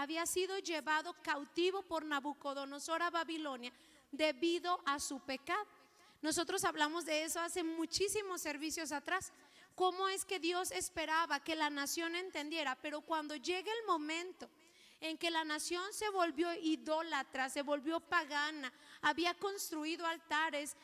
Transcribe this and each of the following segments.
había sido llevado cautivo por Nabucodonosor a Babilonia debido a su pecado. Nosotros hablamos de eso hace muchísimos servicios atrás. Cómo es que Dios esperaba que la nación entendiera, pero cuando llega el momento en que la nación se volvió idólatra, se volvió pagana, había construido altares,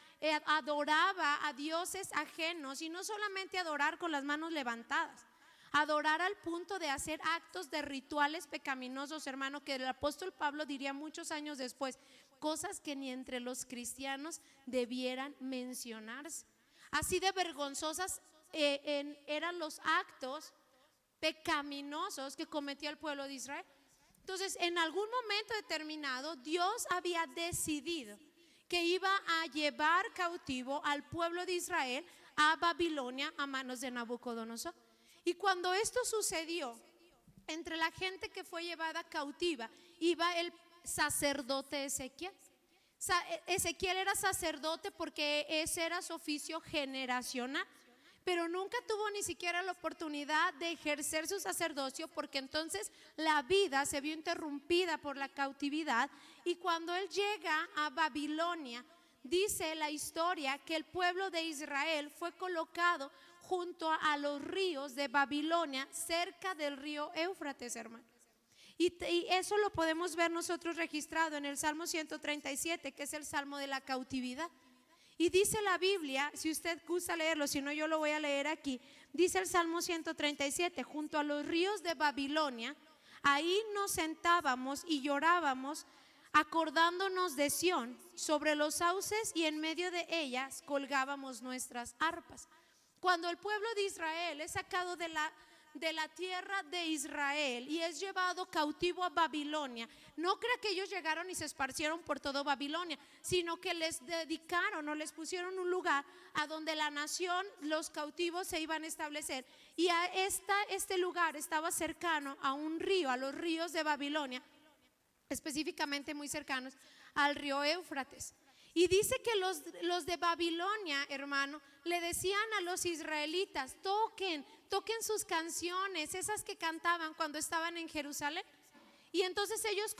adoraba a dioses ajenos, y no solamente adorar con las manos levantadas, adorar al punto de hacer actos de rituales pecaminosos, hermano, que el apóstol Pablo diría muchos años después, cosas que ni entre los cristianos debieran mencionarse. Así de vergonzosas eran los actos pecaminosos que cometía el pueblo de Israel. Entonces, en algún momento determinado, Dios había decidido que iba a llevar cautivo al pueblo de Israel a Babilonia a manos de Nabucodonosor. Y cuando esto sucedió, entre la gente que fue llevada cautiva iba el sacerdote Ezequiel. Ezequiel era sacerdote porque ese era su oficio generacional, pero nunca tuvo ni siquiera la oportunidad de ejercer su sacerdocio, porque entonces la vida se vio interrumpida por la cautividad. Y cuando él llega a Babilonia, dice la historia que el pueblo de Israel fue colocado junto a los ríos de Babilonia, cerca del río Éufrates, hermano. Y eso lo podemos ver nosotros registrado en el Salmo 137, que es el Salmo de la cautividad. Y dice la Biblia, si usted gusta leerlo, si no yo lo voy a leer aquí, dice el Salmo 137, junto a los ríos de Babilonia, ahí nos sentábamos y llorábamos, acordándonos de Sión, sobre los sauces, y en medio de ellas colgábamos nuestras arpas. Cuando el pueblo de Israel es sacado de la tierra de Israel y es llevado cautivo a Babilonia, no crea que ellos llegaron y se esparcieron por todo Babilonia, sino que les dedicaron o les pusieron un lugar a donde la nación, los cautivos se iban a establecer. Y a este lugar estaba cercano a un río, a los ríos de Babilonia, específicamente muy cercanos al río Éufrates. Y dice que los de Babilonia, hermano, le decían a los israelitas, toquen sus canciones, esas que cantaban cuando estaban en Jerusalén. Y entonces ellos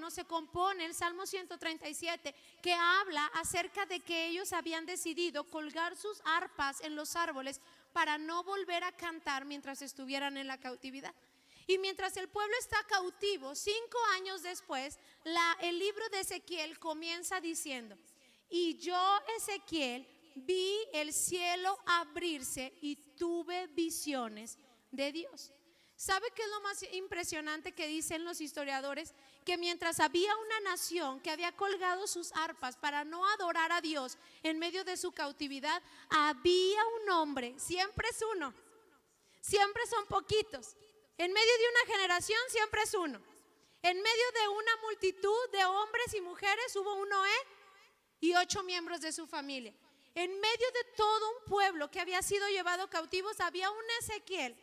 se compone el Salmo 137, que habla acerca de que ellos habían decidido colgar sus arpas en los árboles para no volver a cantar mientras estuvieran en la cautividad. Y mientras el pueblo está cautivo, 5 años después, el libro de Ezequiel comienza diciendo: y yo, Ezequiel, vi el cielo abrirse y tuve visiones de Dios. ¿Sabe qué es lo más impresionante que dicen los historiadores? Que mientras había una nación que había colgado sus arpas para no adorar a Dios en medio de su cautividad, había un hombre, siempre es uno, siempre son poquitos. En medio de una generación siempre es uno. En medio de una multitud de hombres y mujeres hubo un Noé y 8 miembros de su familia. En medio de todo un pueblo que había sido llevado cautivos, había un Ezequiel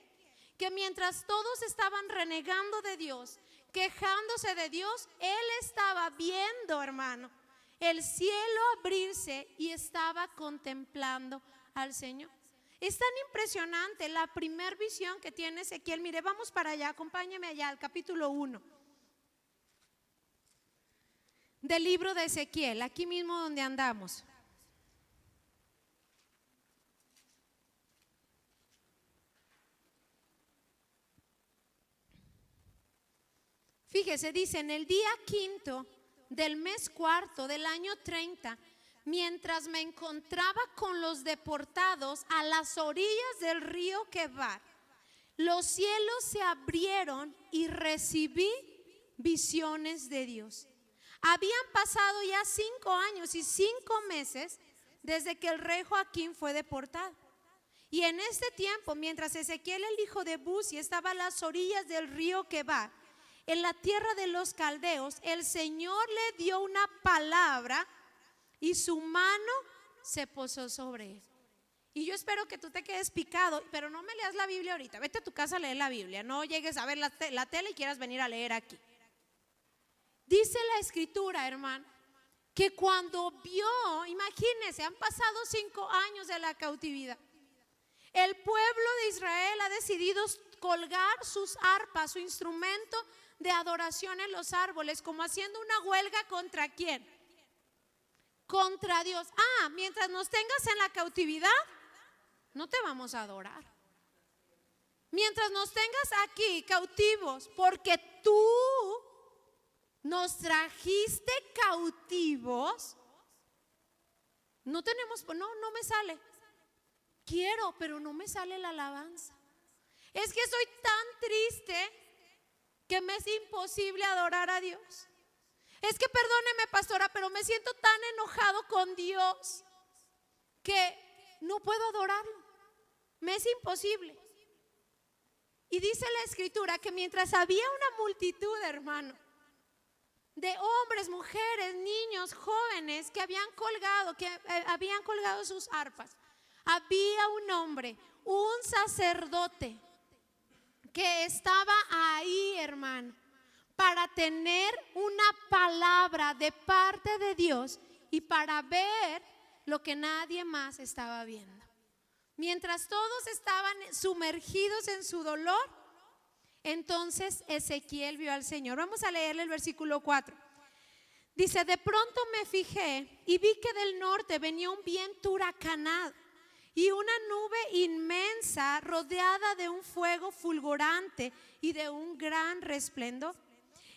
que mientras todos estaban renegando de Dios, quejándose de Dios, él estaba viendo, hermano, el cielo abrirse y estaba contemplando al Señor. Es tan impresionante la primer visión que tiene Ezequiel. Mire, vamos para allá, acompáñeme allá al capítulo 1 del libro de Ezequiel, aquí mismo donde andamos. Fíjese, dice: en el día 5 del mes 4 del año 30, mientras me encontraba con los deportados a las orillas del río Quebar, los cielos se abrieron y recibí visiones de Dios. Habían pasado ya 5 años y 5 meses desde que el rey Joaquín fue deportado. Y en este tiempo, mientras Ezequiel, el hijo de Buzi, estaba a las orillas del río Quebar, en la tierra de los caldeos, el Señor le dio una palabra y su mano se posó sobre él. Y yo espero que tú te quedes picado, pero no me leas la Biblia ahorita. Vete a tu casa a leer la Biblia. No llegues a ver la tele y quieras venir a leer aquí. Dice la escritura, hermano, que cuando vio, imagínense, han pasado 5 años de la cautividad. El pueblo de Israel ha decidido colgar sus arpas, su instrumento de adoración en los árboles, como haciendo una huelga ¿contra quién? Contra Dios. Mientras nos tengas en la cautividad, no te vamos a adorar. Mientras nos tengas aquí cautivos, porque tú nos trajiste cautivos, no me sale. Quiero, pero no me sale la alabanza. Es que soy tan triste que me es imposible adorar a Dios. Es que perdóneme, pastora, pero me siento tan enojado con Dios que no puedo adorarlo. Me es imposible. Y dice la escritura que mientras había una multitud, hermano, de hombres, mujeres, niños, jóvenes que habían colgado sus arpas, había un hombre, un sacerdote que estaba ahí, hermano, para tener una palabra de parte de Dios y para ver lo que nadie más estaba viendo. Mientras todos estaban sumergidos en su dolor, entonces Ezequiel vio al Señor. Vamos a leerle el versículo 4. Dice: de pronto me fijé y vi que del norte venía un viento huracanado y una nube inmensa rodeada de un fuego fulgurante y de un gran resplendor.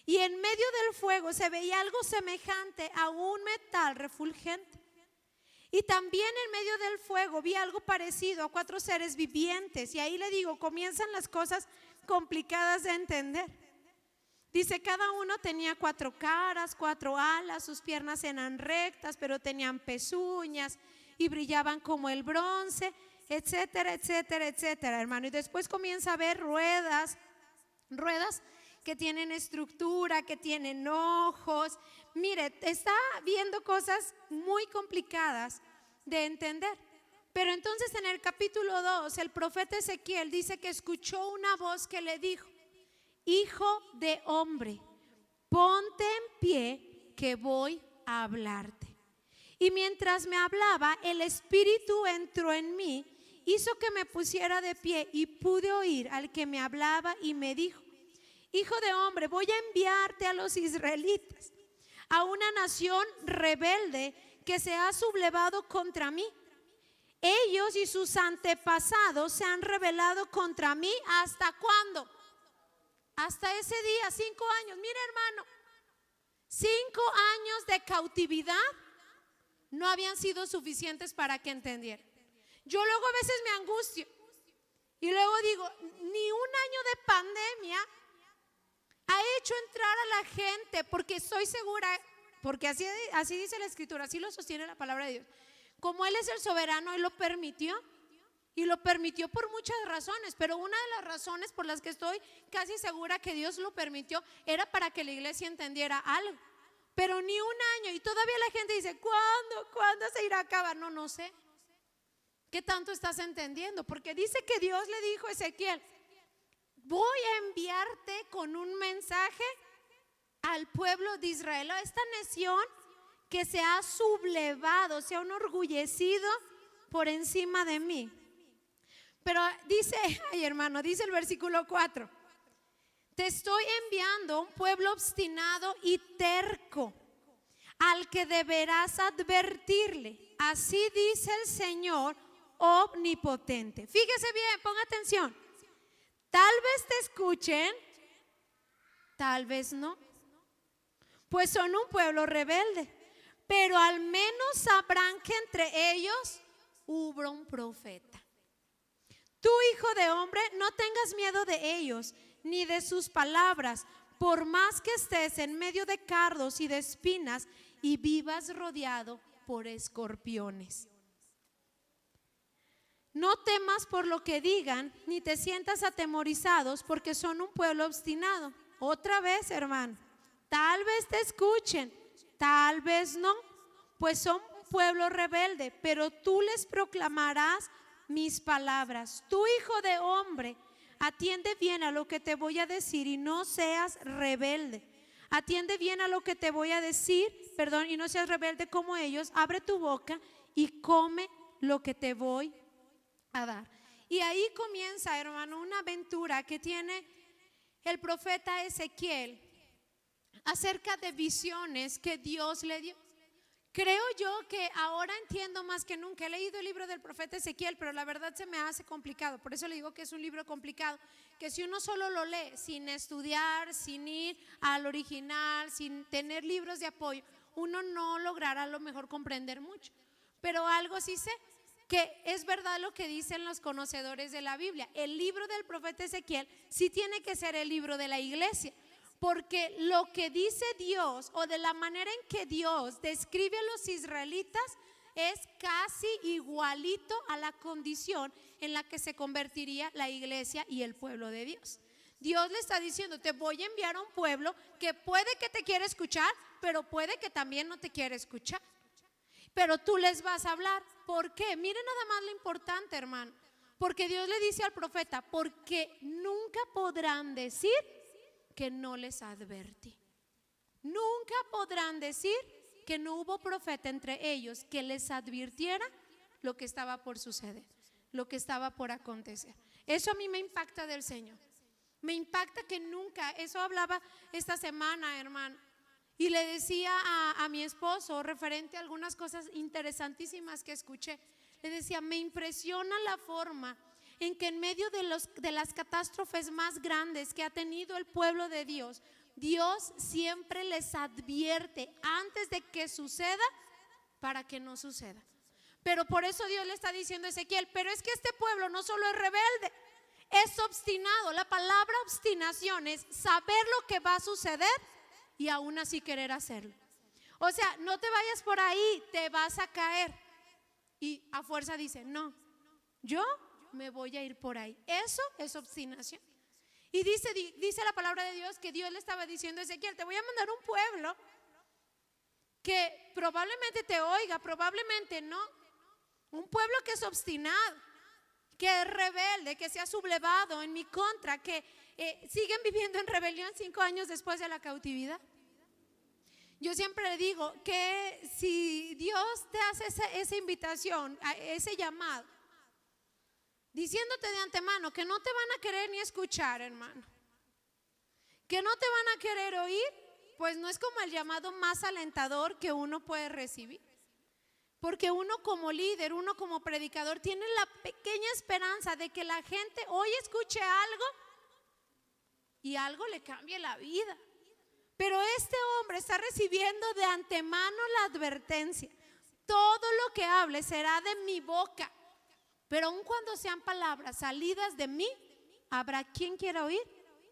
Y en medio del fuego se veía algo semejante a un metal refulgente. Y también en medio del fuego vi algo parecido a 4 seres vivientes. Y ahí le digo, comienzan las cosas complicadas de entender. Dice, cada uno tenía 4 caras, 4 alas, sus piernas eran rectas, pero tenían pezuñas y brillaban como el bronce, etcétera, etcétera, etcétera, hermano. Y después comienza a ver ruedas que tienen estructura, que tienen ojos. Mire, está viendo cosas muy complicadas de entender. Pero entonces en el capítulo 2, el profeta Ezequiel dice que escuchó una voz que le dijo: hijo de hombre, ponte en pie que voy a hablarte. Y mientras me hablaba, el Espíritu entró en mí, hizo que me pusiera de pie y pude oír al que me hablaba y me dijo: hijo de hombre, voy a enviarte a los israelitas, a una nación rebelde que se ha sublevado contra mí. Ellos y sus antepasados se han rebelado contra mí. ¿Hasta cuándo? Hasta ese día, 5 años. Mire, hermano, 5 años de cautividad no habían sido suficientes para que entendiera. Yo luego a veces me angustio y luego digo, ni un año de pandemia ha hecho entrar a la gente, porque estoy segura, porque así dice la escritura, así lo sostiene la palabra de Dios. Como Él es el soberano, Él lo permitió. Y lo permitió por muchas razones, pero una de las razones por las que estoy casi segura que Dios lo permitió era para que la iglesia entendiera algo. Pero ni un año, y todavía la gente dice, ¿cuándo se irá a acabar? No sé. ¿Qué tanto estás entendiendo? Porque dice que Dios le dijo a Ezequiel: voy a enviarte con un mensaje al pueblo de Israel, a esta nación que se ha sublevado, se ha enorgullecido por encima de mí. Pero dice, hermano, dice el versículo 4: te estoy enviando a un pueblo obstinado y terco, al que deberás advertirle. Así dice el Señor omnipotente. Fíjese bien, ponga atención. Tal vez te escuchen, tal vez no, pues son un pueblo rebelde, pero al menos sabrán que entre ellos hubo un profeta. Tú, hijo de hombre, no tengas miedo de ellos ni de sus palabras, por más que estés en medio de cardos y de espinas y vivas rodeado por escorpiones. No temas por lo que digan, ni te sientas atemorizados, porque son un pueblo obstinado. Otra vez, hermano, tal vez te escuchen, tal vez no, pues son un pueblo rebelde, pero tú les proclamarás mis palabras. Tú, hijo de hombre, atiende bien a lo que te voy a decir y no seas rebelde. Atiende bien a lo que te voy a decir, y no seas rebelde como ellos. Abre tu boca y come lo que te voy a dar. Y ahí comienza, hermano, una aventura que tiene el profeta Ezequiel acerca de visiones que Dios le dio. Creo yo que ahora entiendo más que nunca. He leído el libro del profeta Ezequiel, pero la verdad se me hace complicado. Por eso le digo que es un libro complicado, que si uno solo lo lee sin estudiar, sin ir al original, sin tener libros de apoyo, uno no logrará a lo mejor comprender mucho. Pero algo sí sé, que es verdad lo que dicen los conocedores de la Biblia. El libro del profeta Ezequiel sí tiene que ser el libro de la iglesia, porque lo que dice Dios, o de la manera en que Dios describe a los israelitas, es casi igualito a la condición en la que se convertiría la iglesia y el pueblo de Dios. Dios le está diciendo: te voy a enviar a un pueblo que puede que te quiera escuchar, pero puede que también no te quiera escuchar. Pero tú les vas a hablar. ¿Por qué? Miren nada más lo importante, hermano. Porque Dios le dice al profeta: porque nunca podrán decir que no les advertí. Nunca podrán decir que no hubo profeta entre ellos que les advirtiera lo que estaba por suceder, lo que estaba por acontecer. Eso a mí me impacta del Señor. Me impacta que nunca, eso hablaba esta semana, hermano, y le decía a mi esposo referente a algunas cosas interesantísimas que escuché. Le decía: me impresiona la forma en que en medio de las catástrofes más grandes que ha tenido el pueblo de Dios, Dios siempre les advierte antes de que suceda para que no suceda. Pero por eso Dios le está diciendo a Ezequiel: pero es que este pueblo no solo es rebelde, es obstinado. La palabra obstinación es saber lo que va a suceder y aún así querer hacerlo. O sea, no te vayas por ahí, te vas a caer. Y a fuerza dice: no, yo me voy a ir por ahí. Eso es obstinación. Y dice la palabra de Dios que Dios le estaba diciendo a Ezequiel: te voy a mandar un pueblo que probablemente te oiga, probablemente no. Un pueblo que es obstinado, que es rebelde, que se ha sublevado en mi contra, que siguen viviendo en rebelión 5 años después de la cautividad. Yo siempre le digo que si Dios te hace esa invitación, ese llamado, diciéndote de antemano que no te van a querer ni escuchar, hermano, que no te van a querer oír, pues no es como el llamado más alentador que uno puede recibir. Porque uno como líder, uno como predicador, tiene la pequeña esperanza de que la gente hoy escuche algo y algo le cambie la vida. Pero este hombre está recibiendo de antemano la advertencia: todo lo que hable será de mi boca, pero aun cuando sean palabras salidas de mí, habrá quien quiera oír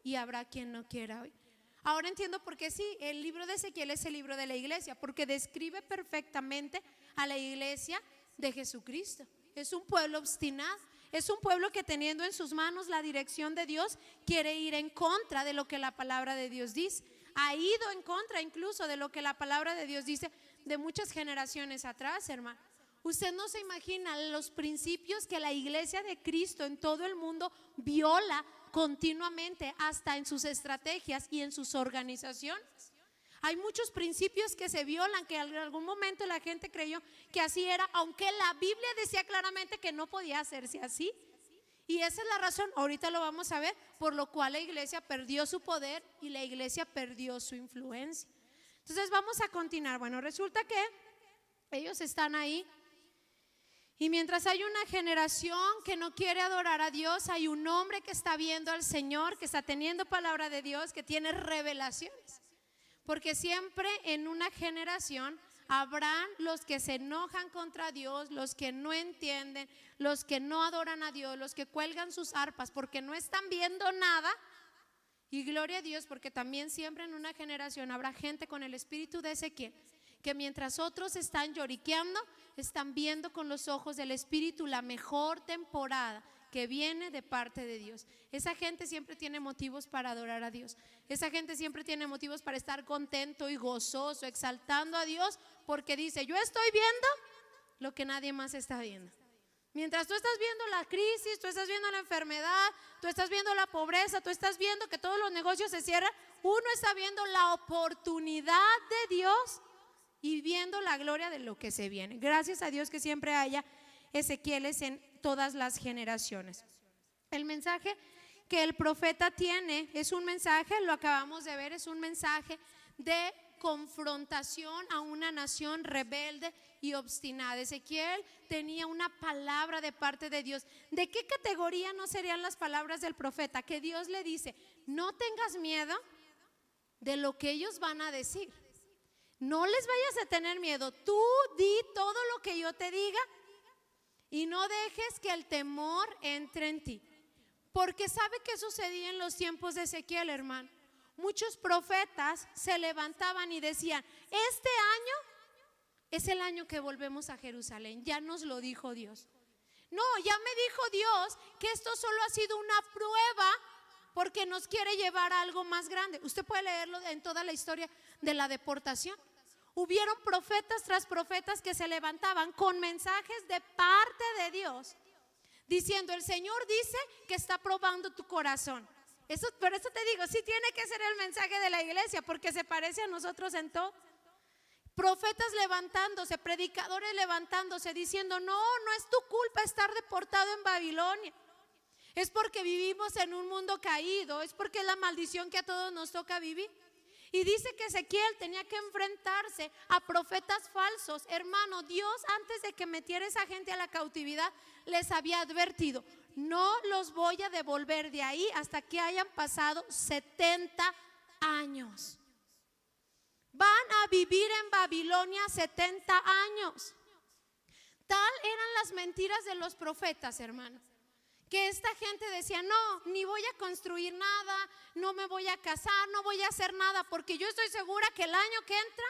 y habrá quien no quiera oír. Ahora entiendo por qué sí, el libro de Ezequiel es el libro de la iglesia, porque describe perfectamente a la iglesia de Jesucristo. Es un pueblo obstinado, es un pueblo que, teniendo en sus manos la dirección de Dios, quiere ir en contra de lo que la palabra de Dios dice. Ha ido en contra incluso de lo que la palabra de Dios dice de muchas generaciones atrás, hermano. Usted no se imagina los principios que la iglesia de Cristo en todo el mundo viola continuamente, hasta en sus estrategias y en sus organizaciones. Hay muchos principios que se violan, que en algún momento la gente creyó que así era, aunque la Biblia decía claramente que no podía hacerse así. Y esa es la razón, ahorita lo vamos a ver, por lo cual la iglesia perdió su poder y la iglesia perdió su influencia. Entonces vamos a continuar. Bueno, resulta que ellos están ahí, y mientras hay una generación que no quiere adorar a Dios, hay un hombre que está viendo al Señor, que está teniendo palabra de Dios, que tiene revelaciones. Porque siempre en una generación habrán los que se enojan contra Dios, los que no entienden, los que no adoran a Dios, los que cuelgan sus arpas porque no están viendo nada. Y gloria a Dios, porque también siempre en una generación habrá gente con el espíritu de Ezequiel, que mientras otros están lloriqueando, están viendo con los ojos del espíritu la mejor temporada que viene de parte de Dios. Esa gente siempre tiene motivos para adorar a Dios. Esa gente siempre tiene motivos para estar contento y gozoso, exaltando a Dios, porque dice: yo estoy viendo lo que nadie más está viendo. Mientras tú estás viendo la crisis, tú estás viendo la enfermedad, tú estás viendo la pobreza, tú estás viendo que todos los negocios se cierran, uno está viendo la oportunidad de Dios y viendo la gloria de lo que se viene. Gracias a Dios que siempre haya Ezequieles en todas las generaciones. El mensaje que el profeta tiene, es un mensaje, lo acabamos de ver, es un mensaje de confrontación a una nación rebelde y obstinada. Ezequiel tenía una palabra de parte de Dios. ¿De qué categoría no serían las palabras del profeta? Que Dios le dice: no tengas miedo de lo que ellos van a decir. No les vayas a tener miedo. Tú di todo lo que yo te diga y no dejes que el temor entre en ti. Porque ¿sabe qué sucedía en los tiempos de Ezequiel, hermano? Muchos profetas se levantaban y decían: este año es el año que volvemos a Jerusalén. Ya nos lo dijo Dios. No, ya me dijo Dios que esto solo ha sido una prueba porque nos quiere llevar a algo más grande. Usted puede leerlo en toda la historia de la deportación. Hubieron profetas tras profetas que se levantaban con mensajes de parte de Dios, diciendo: el Señor dice que está probando tu corazón. Por eso te digo, sí tiene que ser el mensaje de la iglesia, porque se parece a nosotros en todo. Profetas levantándose, predicadores levantándose, diciendo: no es tu culpa estar deportado en Babilonia. Es porque vivimos en un mundo caído, es porque es la maldición que a todos nos toca vivir. Y dice que Ezequiel tenía que enfrentarse a profetas falsos. Hermano, Dios, antes de que metiera a esa gente a la cautividad, les había advertido: no los voy a devolver de ahí hasta que hayan pasado 70 años. Van a vivir en Babilonia 70 años. Tal eran las mentiras de los profetas, hermano, que esta gente decía: no, ni voy a construir nada, no me voy a casar, no voy a hacer nada, porque yo estoy segura que el año que entra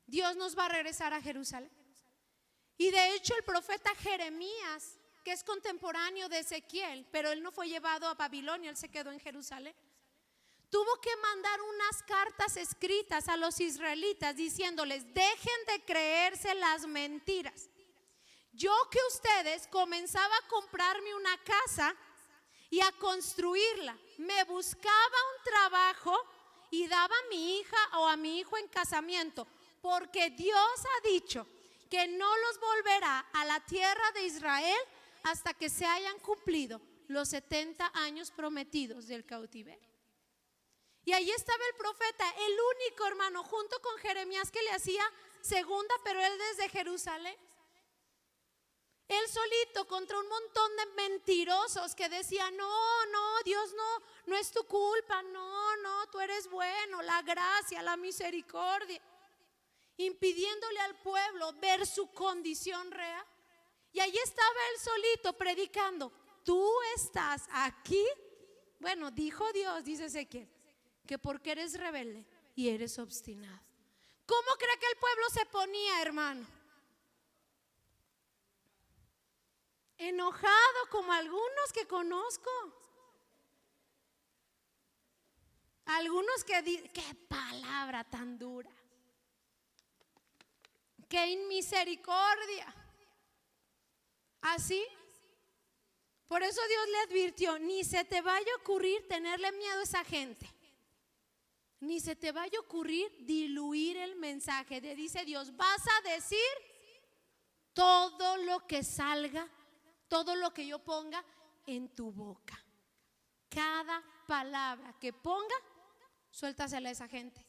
Dios nos va a regresar a Jerusalén. Y de hecho el profeta Jeremías, que es contemporáneo de Ezequiel, pero él no fue llevado a Babilonia, él se quedó en Jerusalén, tuvo que mandar unas cartas escritas a los israelitas diciéndoles: dejen de creerse las mentiras. Yo que ustedes comenzaba a comprarme una casa y a construirla, me buscaba un trabajo y daba a mi hija o a mi hijo en casamiento, porque Dios ha dicho que no los volverá a la tierra de Israel hasta que se hayan cumplido los 70 años prometidos del cautiverio. Y ahí estaba el profeta, el único, hermano, junto con Jeremías, que le hacía segunda, pero él desde Jerusalén. Él solito contra un montón de mentirosos que decían: no, Dios no es tu culpa, no, tú eres bueno, la gracia, la misericordia, impidiéndole al pueblo ver su condición real. Y ahí estaba él solito predicando: tú estás aquí. Bueno, dijo Dios, dice Ezequiel, que porque eres rebelde y eres obstinado. ¿Cómo cree que el pueblo se ponía, hermano? Enojado, como algunos que conozco. Algunos que dicen: qué palabra tan dura, qué inmisericordia. Así. Por eso Dios le advirtió: ni se te vaya a ocurrir tenerle miedo a esa gente, ni se te vaya a ocurrir diluir el mensaje. Dice Dios: vas a decir todo lo que salga, todo lo que yo ponga en tu boca. Cada palabra que ponga, suéltasela a esa gente,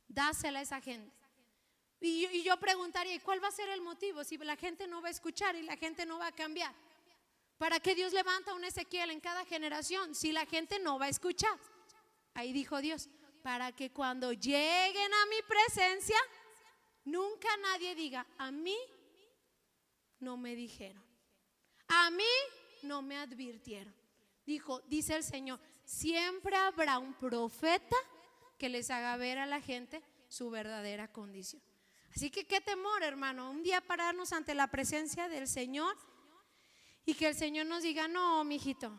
dásela a esa gente. Y yo preguntaría: ¿y cuál va a ser el motivo? Si la gente no va a escuchar y la gente no va a cambiar, ¿para qué Dios levanta a un Ezequiel en cada generación si la gente no va a escuchar? Ahí dijo Dios: para que cuando lleguen a mi presencia, nunca nadie diga: a mí no me dijeron, a mí no me advirtieron. Dice el Señor: siempre habrá un profeta que les haga ver a la gente su verdadera condición. Así que qué temor, hermano, un día pararnos ante la presencia del Señor y que el Señor nos diga: no, mijito,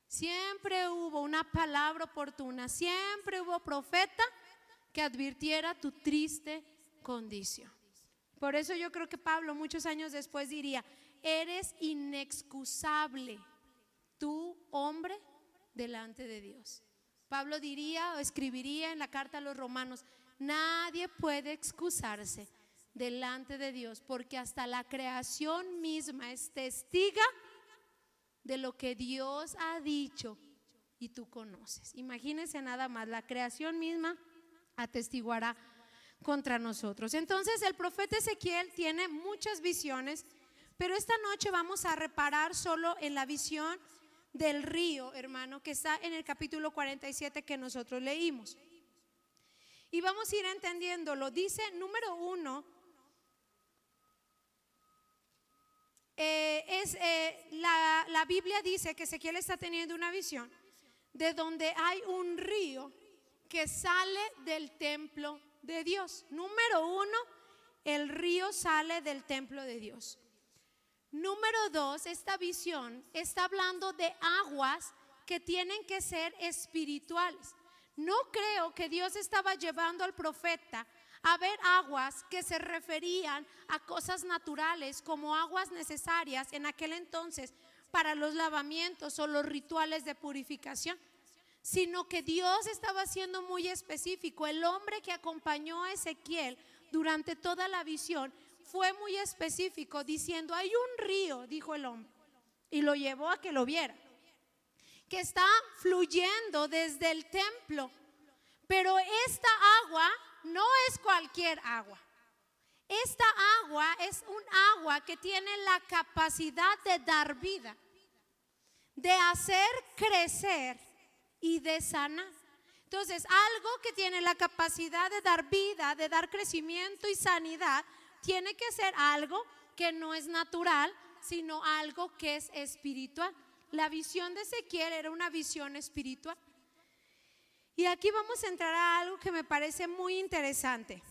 siempre hubo una palabra oportuna, siempre hubo profeta que advirtiera tu triste condición. Por eso yo creo que Pablo muchos años después diría: eres inexcusable, tú, hombre, delante de Dios. Pablo diría o escribiría en la carta a los Romanos: nadie puede excusarse delante de Dios, porque hasta la creación misma es testiga de lo que Dios ha dicho y tú conoces. Imagínense nada más, la creación misma atestiguará contra nosotros. Entonces el profeta Ezequiel tiene muchas visiones, pero esta noche vamos a reparar solo en la visión del río, hermano, que está en el capítulo 47 que nosotros leímos. Y vamos a ir entendiéndolo. Dice, número 1, la Biblia dice que Ezequiel está teniendo una visión de donde hay un río que sale del templo de Dios. Número 1, el río sale del templo de Dios. Número 2, esta visión está hablando de aguas que tienen que ser espirituales. No creo que Dios estaba llevando al profeta a ver aguas que se referían a cosas naturales, como aguas necesarias en aquel entonces para los lavamientos o los rituales de purificación, sino que Dios estaba siendo muy específico. El hombre que acompañó a Ezequiel durante toda la visión fue muy específico, diciendo, hay un río, dijo el hombre, y lo llevó a que lo viera, que está fluyendo desde el templo. Pero esta agua no es cualquier agua. Esta agua es un agua que tiene la capacidad de dar vida, de hacer crecer y de sanar. Entonces, algo que tiene la capacidad de dar vida, de dar crecimiento y sanidad, tiene que ser algo que no es natural, sino algo que es espiritual. La visión de Ezequiel era una visión espiritual. Y aquí vamos a entrar a algo que me parece muy interesante.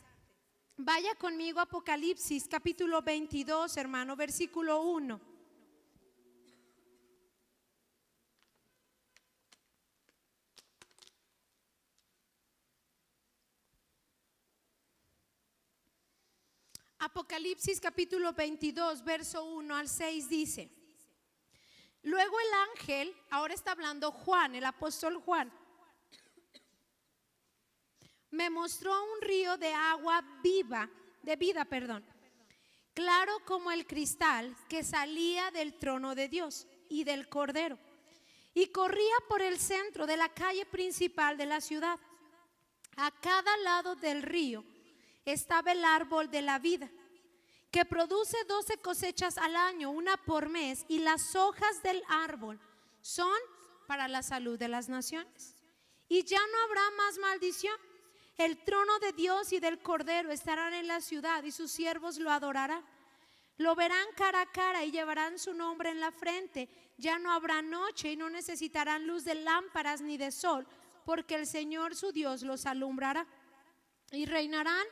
Vaya conmigo a Apocalipsis capítulo 22, hermano, versículo 1. Apocalipsis capítulo 22, verso 1 al 6 dice: luego el ángel, ahora está hablando Juan, el apóstol Juan, me mostró un río de agua viva, de vida, claro como el cristal, que salía del trono de Dios y del Cordero, y corría por el centro de la calle principal de la ciudad. A cada lado del río estaba el árbol de la vida, que produce 12 cosechas al año, una por mes, y las hojas del árbol son para la salud de las naciones. Y ya no habrá más maldición. El trono de Dios y del Cordero estarán en la ciudad, y sus siervos lo adorarán. Lo verán cara a cara y llevarán su nombre en la frente. Ya no habrá noche y no necesitarán luz de lámparas ni de sol, porque el Señor su Dios los alumbrará. Y reinarán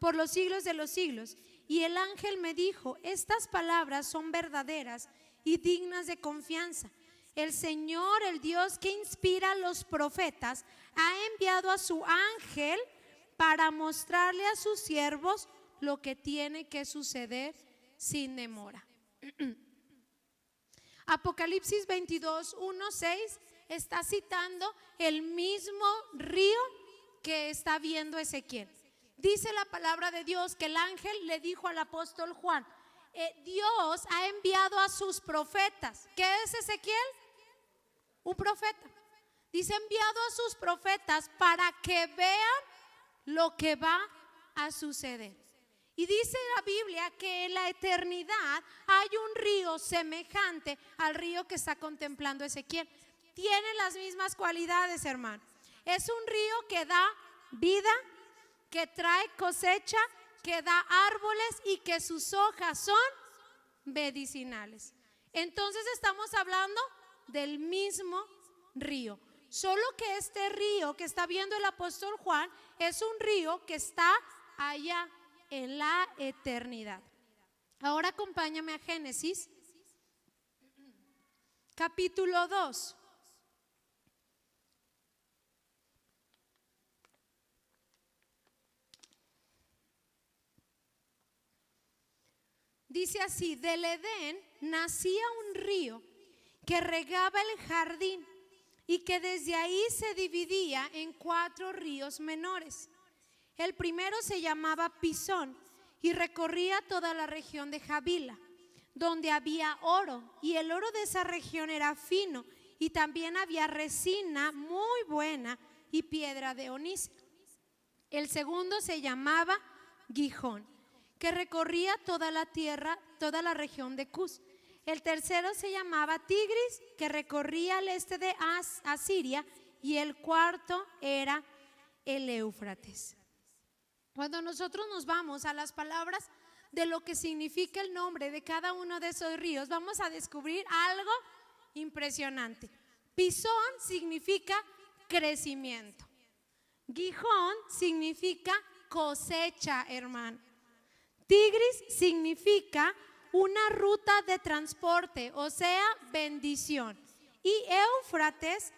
por los siglos de los siglos. Y el ángel me dijo: estas palabras son verdaderas y dignas de confianza. El Señor, el Dios que inspira a los profetas, ha enviado a su ángel para mostrarle a sus siervos lo que tiene que suceder sin demora. Apocalipsis 22, 1, 6 está citando el mismo río que está viendo Ezequiel. Dice la palabra de Dios que el ángel le dijo al apóstol Juan: Dios ha enviado a sus profetas. ¿Qué es Ezequiel? Un profeta. Dice, enviado a sus profetas para que vean lo que va a suceder. Y dice la Biblia que en la eternidad hay un río semejante al río que está contemplando Ezequiel. Tiene las mismas cualidades, hermano. Es un río que da vida, que trae cosecha, que da árboles y que sus hojas son medicinales. Entonces estamos hablando del mismo río, solo que este río que está viendo el apóstol Juan es un río que está allá en la eternidad. Ahora acompáñame a Génesis capítulo 2. Dice así: del Edén nacía un río que regaba el jardín y que desde ahí se dividía en 4 ríos menores. El primero se llamaba Pisón y recorría toda la región de Javila, donde había oro, y el oro de esa región era fino y también había resina muy buena y piedra de onice. El segundo se llamaba Gihón, que recorría toda la tierra, toda la región de Cus. El tercero se llamaba Tigris, que recorría el este de Asiria, y el cuarto era el Éufrates. Cuando nosotros nos vamos a las palabras de lo que significa el nombre de cada uno de esos ríos, vamos a descubrir algo impresionante. Pisón significa crecimiento. Gihón significa cosecha, hermano. Tigris significa una ruta de transporte, o sea, bendición. Y Éufrates,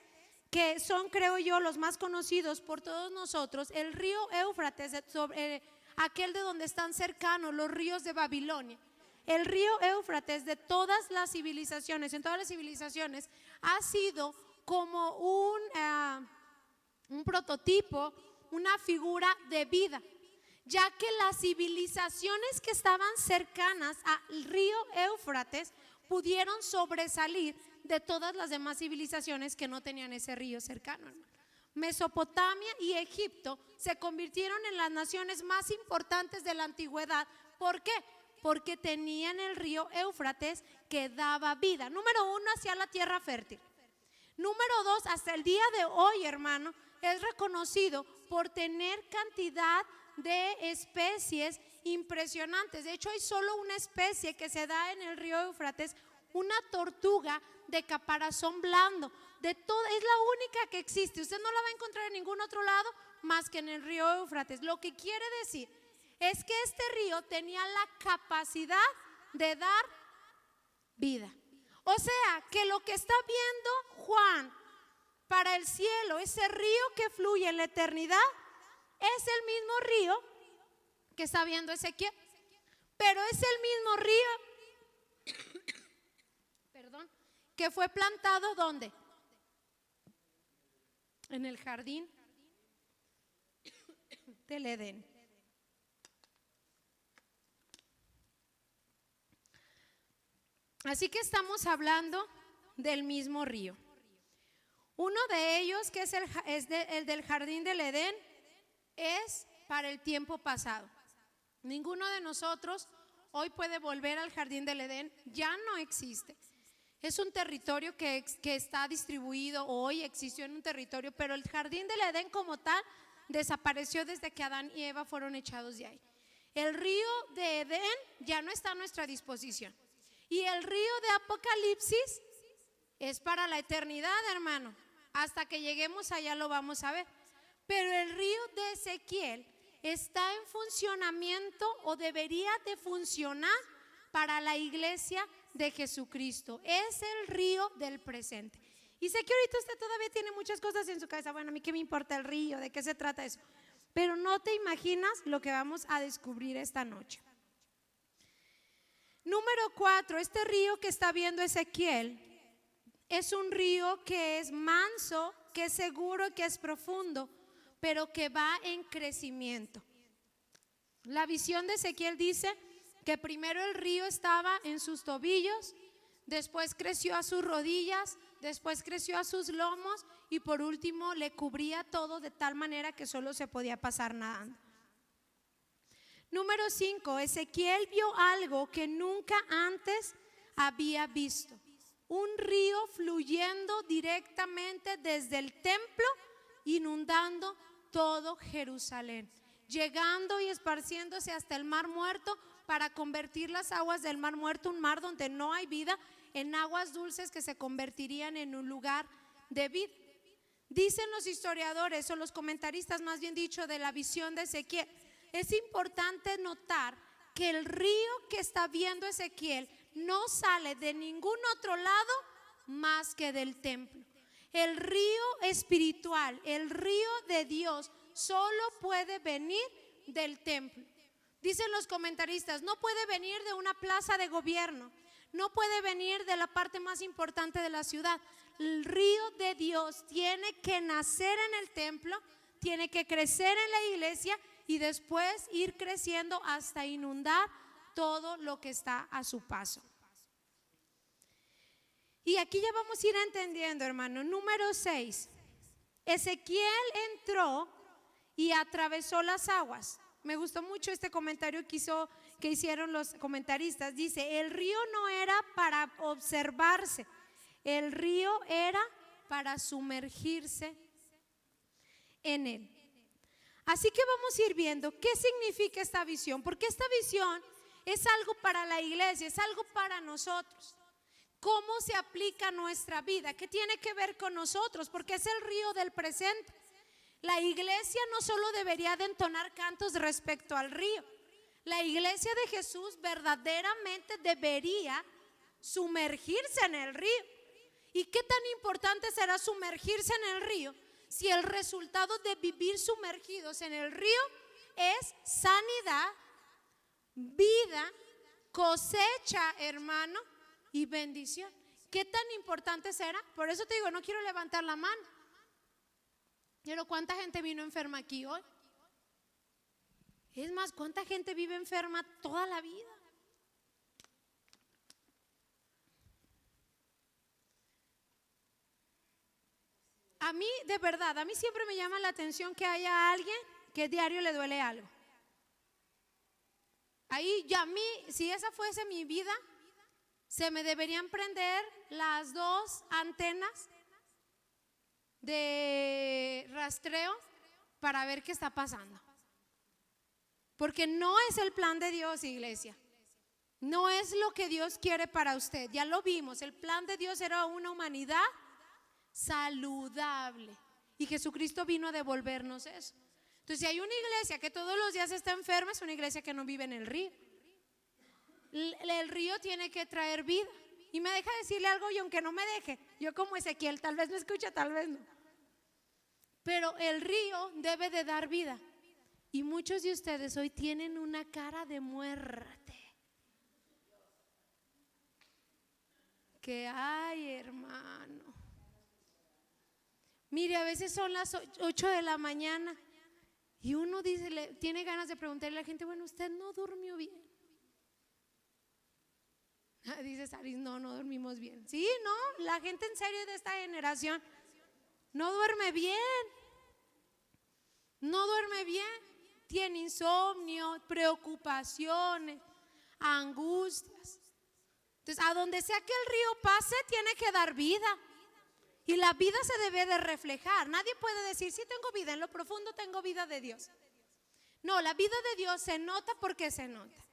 que son, creo yo, los más conocidos por todos nosotros, el río Éufrates, aquel de donde están cercanos los ríos de Babilonia. El río Éufrates de todas las civilizaciones, en todas las civilizaciones, ha sido como un prototipo, una figura de vida, ya que las civilizaciones que estaban cercanas al río Éufrates pudieron sobresalir de todas las demás civilizaciones que no tenían ese río cercano, hermano. Mesopotamia y Egipto se convirtieron en las naciones más importantes de la antigüedad. ¿Por qué? Porque tenían el río Éufrates que daba vida. Número uno, hacia la tierra fértil. Número dos, hasta el día de hoy, hermano, es reconocido por tener cantidad de especies impresionantes. De hecho, hay solo una especie que se da en el río Éufrates, una tortuga de caparazón blando. Es la única que existe. Usted no la va a encontrar en ningún otro lado más que en el río Éufrates. Lo que quiere decir es que este río tenía la capacidad de dar vida. O sea, que lo que está viendo Juan para el cielo, ese río que fluye en la eternidad, es el mismo río que está viendo Ezequiel. Pero es el mismo río que fue plantado ¿dónde? En el jardín del Edén. Así que estamos hablando del mismo río. Uno de ellos, que es el del jardín del Edén, es para el tiempo pasado. Ninguno de nosotros hoy puede volver al jardín del Edén, ya no existe. Es un territorio que está distribuido, hoy existió en un territorio, pero el jardín del Edén como tal desapareció desde que Adán y Eva fueron echados de ahí. El río de Edén ya no está a nuestra disposición. Y el río de Apocalipsis es para la eternidad, hermano. Hasta que lleguemos allá lo vamos a ver. Pero el río de Ezequiel está en funcionamiento, o debería de funcionar para la iglesia de Jesucristo. Es el río del presente. Y sé que ahorita usted todavía tiene muchas cosas en su cabeza. Bueno, a mí qué me importa el río, de qué se trata eso. Pero no te imaginas lo que vamos a descubrir esta noche. Número 4, este río que está viendo Ezequiel es un río que es manso, que es seguro, que es profundo, pero que va en crecimiento. La visión de Ezequiel dice que primero el río estaba en sus tobillos, después creció a sus rodillas, después creció a sus lomos y por último le cubría todo de tal manera que solo se podía pasar nadando. Número 5, Ezequiel vio algo que nunca antes había visto. Un río fluyendo directamente desde el templo, inundando todo Jerusalén, llegando y esparciéndose hasta el Mar Muerto para convertir las aguas del Mar Muerto, un mar donde no hay vida, en aguas dulces que se convertirían en un lugar de vida. Dicen los historiadores, o los comentaristas más bien dicho, de la visión de Ezequiel, es importante notar que el río que está viendo Ezequiel no sale de ningún otro lado más que del templo. El río espiritual, el río de Dios, solo puede venir del templo. Dicen los comentaristas, no puede venir de una plaza de gobierno, no puede venir de la parte más importante de la ciudad. El río de Dios tiene que nacer en el templo, tiene que crecer en la iglesia y después ir creciendo hasta inundar todo lo que está a su paso. Y aquí ya vamos a ir entendiendo, hermano. Número 6. Ezequiel entró y atravesó las aguas. Me gustó mucho este comentario que hicieron los comentaristas. Dice, el río no era para observarse, el río era para sumergirse en él. Así que vamos a ir viendo qué significa esta visión, porque esta visión es algo para la iglesia, es algo para nosotros. ¿Cómo se aplica a nuestra vida? ¿Qué tiene que ver con nosotros? Porque es el río del presente. La iglesia no solo debería de entonar cantos respecto al río. La iglesia de Jesús verdaderamente debería sumergirse en el río. ¿Y qué tan importante será sumergirse en el río si el resultado de vivir sumergidos en el río es sanidad, vida, cosecha, hermano, y bendición? ¿Qué tan importante será? Por eso te digo, no quiero levantar la mano. Pero ¿cuánta gente vino enferma aquí hoy? Es más, ¿cuánta gente vive enferma toda la vida? A mí, de verdad, a mí siempre me llama la atención que haya alguien que diario le duele algo. Ahí, ya a mí, si esa fuese mi vida, se me deberían prender las 2 antenas de rastreo para ver qué está pasando. Porque no es el plan de Dios, iglesia. No es lo que Dios quiere para usted. Ya lo vimos, el plan de Dios era una humanidad saludable. Y Jesucristo vino a devolvernos eso. Entonces, si hay una iglesia que todos los días está enferma, es una iglesia que no vive en el río. El río tiene que traer vida. Y me deja decirle algo, y aunque no me deje, yo como Ezequiel, tal vez me escucha, tal vez no. Pero el río debe de dar vida. Y muchos de ustedes hoy tienen una cara de muerte. Que ay, hermano. Mire, a veces son las 8 de la mañana y uno dice, tiene ganas de preguntarle a la gente, bueno, ¿usted no durmió bien? Dice Saris, no dormimos bien. Sí, no, la gente en serio de esta generación no duerme bien. No duerme bien. Tiene insomnio, preocupaciones, angustias. Entonces, a donde sea que el río pase, tiene que dar vida. Y la vida se debe de reflejar. Nadie puede decir, sí tengo vida, en lo profundo tengo vida de Dios. No, la vida de Dios se nota porque se nota.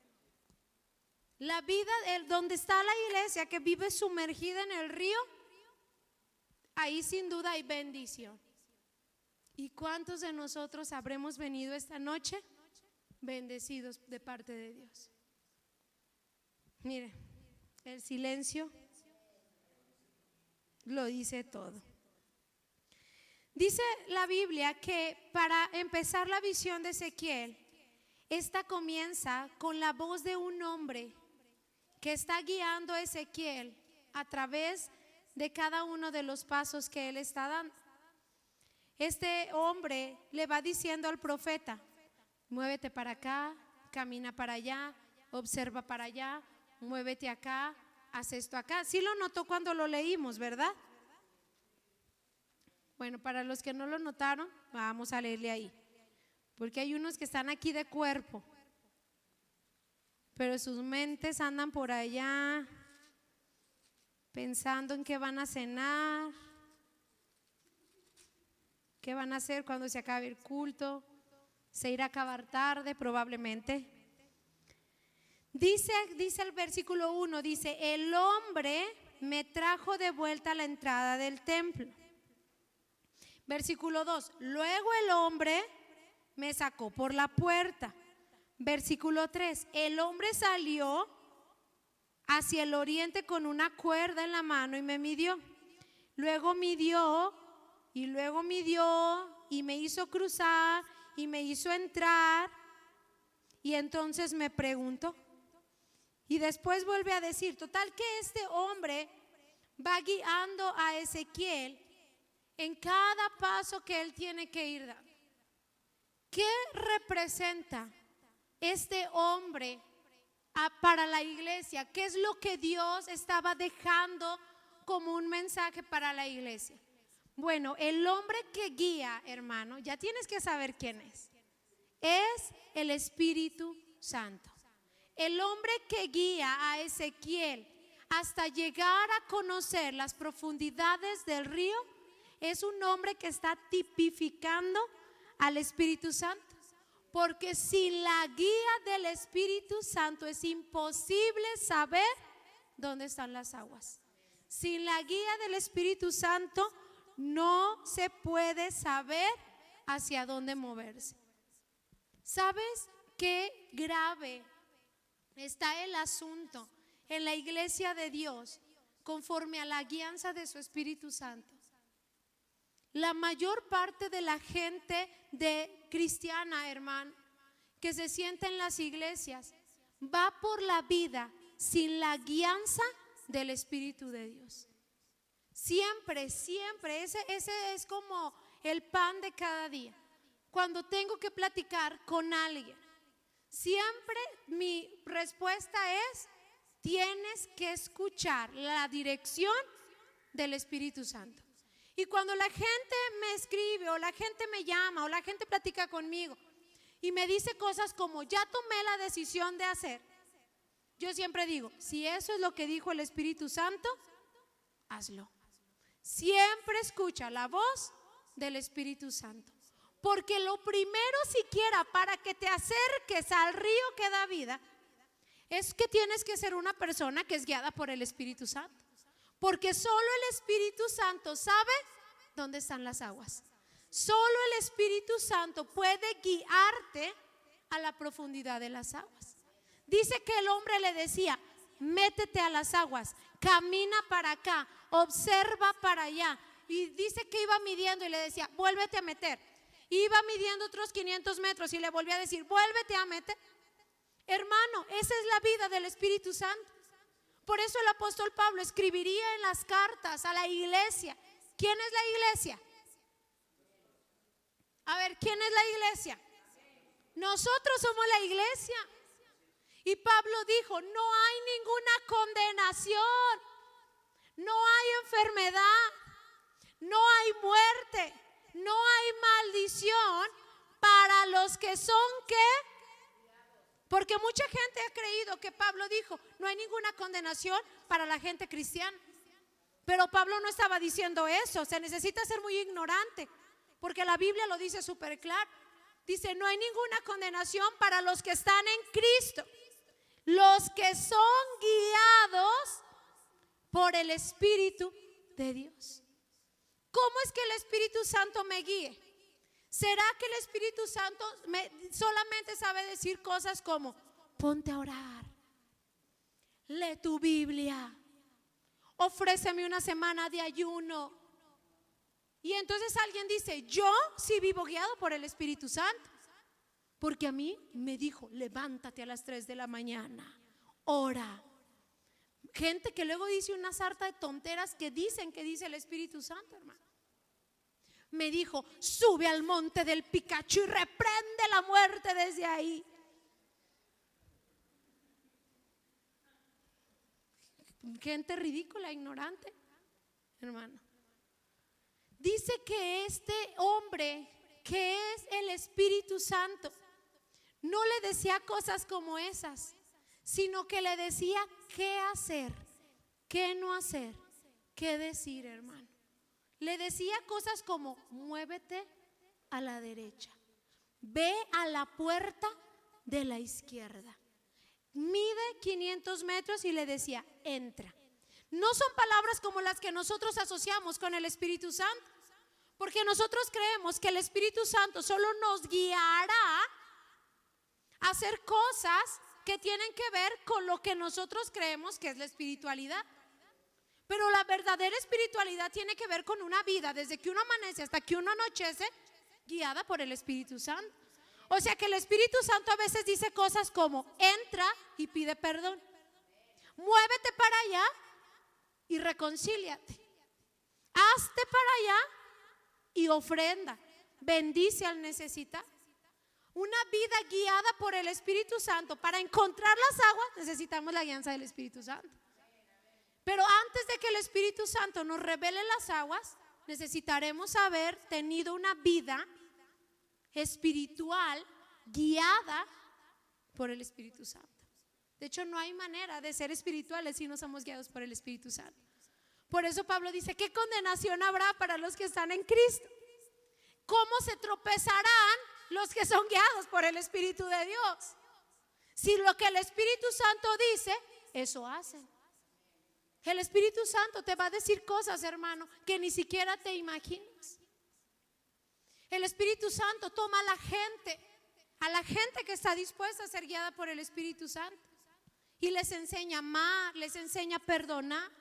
La vida, donde está la iglesia que vive sumergida en el río, ahí sin duda hay bendición. ¿Y cuántos de nosotros habremos venido esta noche bendecidos de parte de Dios? Mire, el silencio lo dice todo. Dice la Biblia que para empezar la visión de Ezequiel, esta comienza con la voz de un hombre que está guiando a Ezequiel a través de cada uno de los pasos que él está dando. Este hombre le va diciendo al profeta, muévete para acá, camina para allá, observa para allá, muévete acá, haz esto acá. Sí lo notó cuando lo leímos, ¿verdad? Bueno, para los que no lo notaron, vamos a leerle ahí. Porque hay unos que están aquí de cuerpo, pero sus mentes andan por allá pensando en qué van a cenar, qué van a hacer cuando se acabe el culto. Se irá a acabar tarde probablemente. Dice el versículo 1, dice, el hombre me trajo de vuelta a la entrada del templo. Versículo 2, luego el hombre me sacó por la puerta. Versículo 3, el hombre salió hacia el oriente con una cuerda en la mano y me midió. Luego midió y me hizo cruzar y me hizo entrar. Y entonces me preguntó. Y después vuelve a decir, total que este hombre va guiando a Ezequiel en cada paso que él tiene que ir dando. ¿Qué representa este hombre para la iglesia? ¿Qué es lo que Dios estaba dejando como un mensaje para la iglesia? Bueno, el hombre que guía, hermano, ya tienes que saber quién es. Es el Espíritu Santo. El hombre que guía a Ezequiel hasta llegar a conocer las profundidades del río es un hombre que está tipificando al Espíritu Santo. Porque sin la guía del Espíritu Santo es imposible saber dónde están las aguas. Sin la guía del Espíritu Santo no se puede saber hacia dónde moverse. ¿Sabes qué grave está el asunto en la iglesia de Dios conforme a la guianza de su Espíritu Santo? La mayor parte de la gente cristiana, hermano, que se sienta en las iglesias, va por la vida sin la guianza del Espíritu de Dios. Siempre, siempre, ese es como el pan de cada día. Cuando tengo que platicar con alguien, siempre mi respuesta es: tienes que escuchar la dirección del Espíritu Santo. Y cuando la gente me escribe o la gente me llama o la gente platica conmigo y me dice cosas como ya tomé la decisión de hacer, yo siempre digo, si eso es lo que dijo el Espíritu Santo, hazlo. Siempre escucha la voz del Espíritu Santo, porque lo primero siquiera para que te acerques al río que da vida es que tienes que ser una persona que es guiada por el Espíritu Santo. Porque solo el Espíritu Santo sabe dónde están las aguas. Solo el Espíritu Santo puede guiarte a la profundidad de las aguas. Dice que el hombre le decía: métete a las aguas, camina para acá, observa para allá. Y dice que iba midiendo y le decía: vuélvete a meter. Iba midiendo otros 500 metros y le volvía a decir: vuélvete a meter. Hermano, esa es la vida del Espíritu Santo. Por eso el apóstol Pablo escribiría en las cartas a la iglesia. ¿Quién es la iglesia? A ver, ¿quién es la iglesia? Nosotros somos la iglesia. Y Pablo dijo: no hay ninguna condenación, no hay enfermedad, no hay muerte, no hay maldición para los que son ¿qué? Porque mucha gente ha creído que Pablo dijo: no hay ninguna condenación para la gente cristiana. Pero Pablo no estaba diciendo eso. Se necesita ser muy ignorante, porque la Biblia lo dice súper claro. Dice: no hay ninguna condenación para los que están en Cristo, los que son guiados por el Espíritu de Dios. ¿Cómo es que el Espíritu Santo me guíe? ¿Será que el Espíritu Santo solamente sabe decir cosas como: ponte a orar, lee tu Biblia, ofréceme una semana de ayuno? Y entonces alguien dice: yo sí vivo guiado por el Espíritu Santo, porque a mí me dijo: levántate a las 3 de la mañana, ora. Gente que luego dice una sarta de tonteras que dicen que dice el Espíritu Santo, hermano. Me dijo: sube al monte del Picacho y reprende la muerte desde ahí. Gente ridícula, ignorante, hermano. Dice que este hombre, que es el Espíritu Santo, no le decía cosas como esas, sino que le decía qué hacer, qué no hacer, qué decir, hermano. Le decía cosas como: muévete a la derecha, ve a la puerta de la izquierda, mide 500 metros y le decía: entra. No son palabras como las que nosotros asociamos con el Espíritu Santo, porque nosotros creemos que el Espíritu Santo solo nos guiará a hacer cosas que tienen que ver con lo que nosotros creemos que es la espiritualidad. Pero la verdadera espiritualidad tiene que ver con una vida desde que uno amanece hasta que uno anochece, guiada por el Espíritu Santo. O sea que el Espíritu Santo a veces dice cosas como: entra y pide perdón, muévete para allá y reconcíliate, hazte para allá y ofrenda, bendice al necesitado. Una vida guiada por el Espíritu Santo. Para encontrar las aguas necesitamos la guianza del Espíritu Santo. Pero antes de que el Espíritu Santo nos revele las aguas, necesitaremos haber tenido una vida espiritual guiada por el Espíritu Santo. De hecho, no hay manera de ser espirituales si no somos guiados por el Espíritu Santo. Por eso Pablo dice: ¿qué condenación habrá para los que están en Cristo? ¿Cómo se tropezarán los que son guiados por el Espíritu de Dios? Si lo que el Espíritu Santo dice, eso hacen. El Espíritu Santo te va a decir cosas, hermano, que ni siquiera te imaginas. El Espíritu Santo toma a la gente que está dispuesta a ser guiada por el Espíritu Santo, y les enseña a amar, les enseña a perdonar,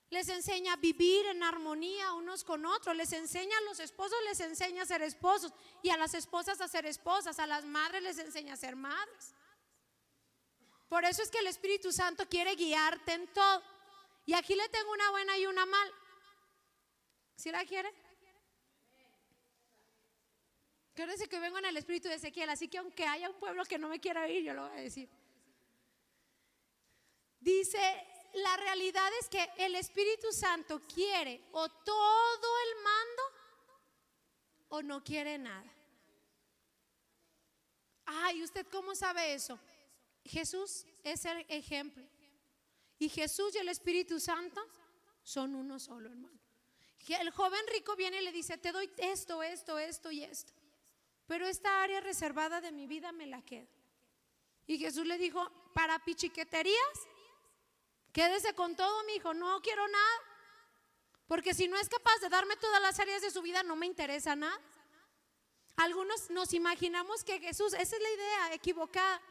les enseña a vivir en armonía unos con otros, les enseña a los esposos, les enseña a ser esposos, y a las esposas a ser esposas, a las madres les enseña a ser madres. Por eso es que el Espíritu Santo quiere guiarte en todo. Y aquí le tengo una buena y una mala. ¿Sí la quiere? Acuérdense que vengo en el espíritu de Ezequiel, así que aunque haya un pueblo que no me quiera oír, yo lo voy a decir. Dice, la realidad es que el Espíritu Santo quiere o todo el mando o no quiere nada. Ay, ¿usted cómo sabe eso? Jesús es el ejemplo. Y Jesús y el Espíritu Santo son uno solo, hermano. El joven rico viene y le dice: te doy esto, esto, esto y esto, pero esta área reservada de mi vida me la quedo. Y Jesús le dijo: para pichiqueterías, quédese con todo, mi hijo, no quiero nada. Porque si no es capaz de darme todas las áreas de su vida, no me interesa nada. Algunos nos imaginamos que Jesús, esa es la idea equivocada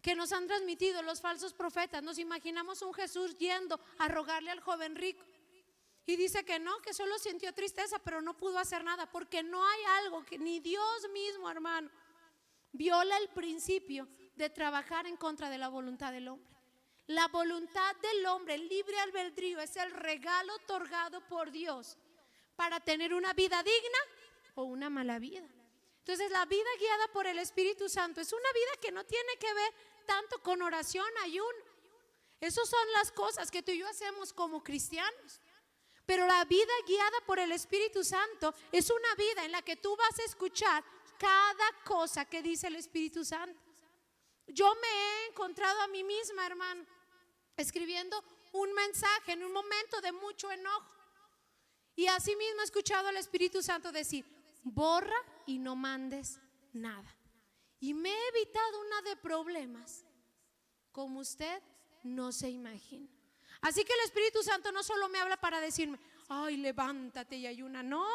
que nos han transmitido los falsos profetas. Nos imaginamos un Jesús yendo a rogarle al joven rico, y dice que no, que solo sintió tristeza, pero no pudo hacer nada, porque no hay algo que ni Dios mismo, hermano, viola el principio de trabajar en contra de la voluntad del hombre. La voluntad del hombre, el libre albedrío, es el regalo otorgado por Dios para tener una vida digna o una mala vida. Entonces, la vida guiada por el Espíritu Santo es una vida que no tiene que ver tanto con oración, ayuno. Esas son las cosas que tú y yo hacemos como cristianos. Pero la vida guiada por el Espíritu Santo es una vida en la que tú vas a escuchar cada cosa que dice el Espíritu Santo. Yo me he encontrado a mí misma, hermano, escribiendo un mensaje en un momento de mucho enojo, y así mismo he escuchado al Espíritu Santo decir: borra y no mandes nada. Y me he evitado una de problemas como usted no se imagina. Así que el Espíritu Santo no solo me habla para decirme: ay, levántate y ayuna. No,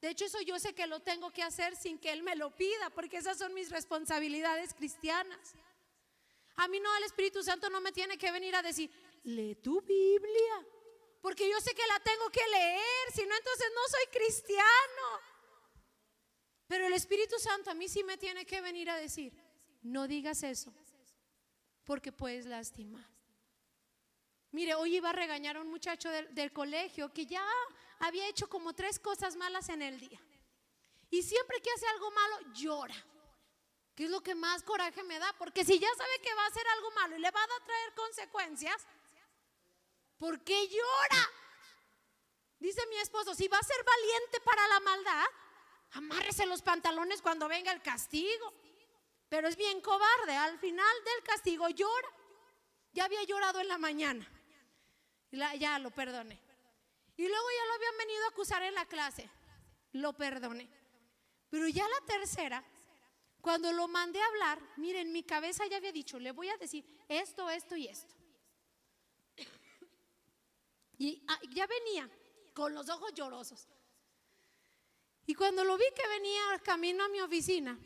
de hecho eso yo sé que lo tengo que hacer sin que Él me lo pida, porque esas son mis responsabilidades cristianas. A mí no, el Espíritu Santo no me tiene que venir a decir: lee tu Biblia, porque yo sé que la tengo que leer, si no entonces no soy cristiano. Pero el Espíritu Santo a mí sí me tiene que venir a decir: no digas eso, porque puedes lastimar. Mire, hoy iba a regañar a un muchacho del colegio que ya había hecho como 3 cosas malas en el día, y siempre que hace algo malo llora, que es lo que más coraje me da, porque si ya sabe que va a hacer algo malo y le va a traer consecuencias, ¿por qué llora? Dice mi esposo: si va a ser valiente para la maldad, amárrese los pantalones cuando venga el castigo. Pero es bien cobarde, al final del castigo llora. Ya había llorado en la mañana, ya lo perdoné. Y luego ya lo habían venido a acusar en la clase, lo perdoné. Pero ya la tercera, cuando lo mandé a hablar, miren, mi cabeza ya había dicho: le voy a decir esto, esto y esto. Y ya venía con los ojos llorosos. Y cuando lo vi que venía camino a mi oficina,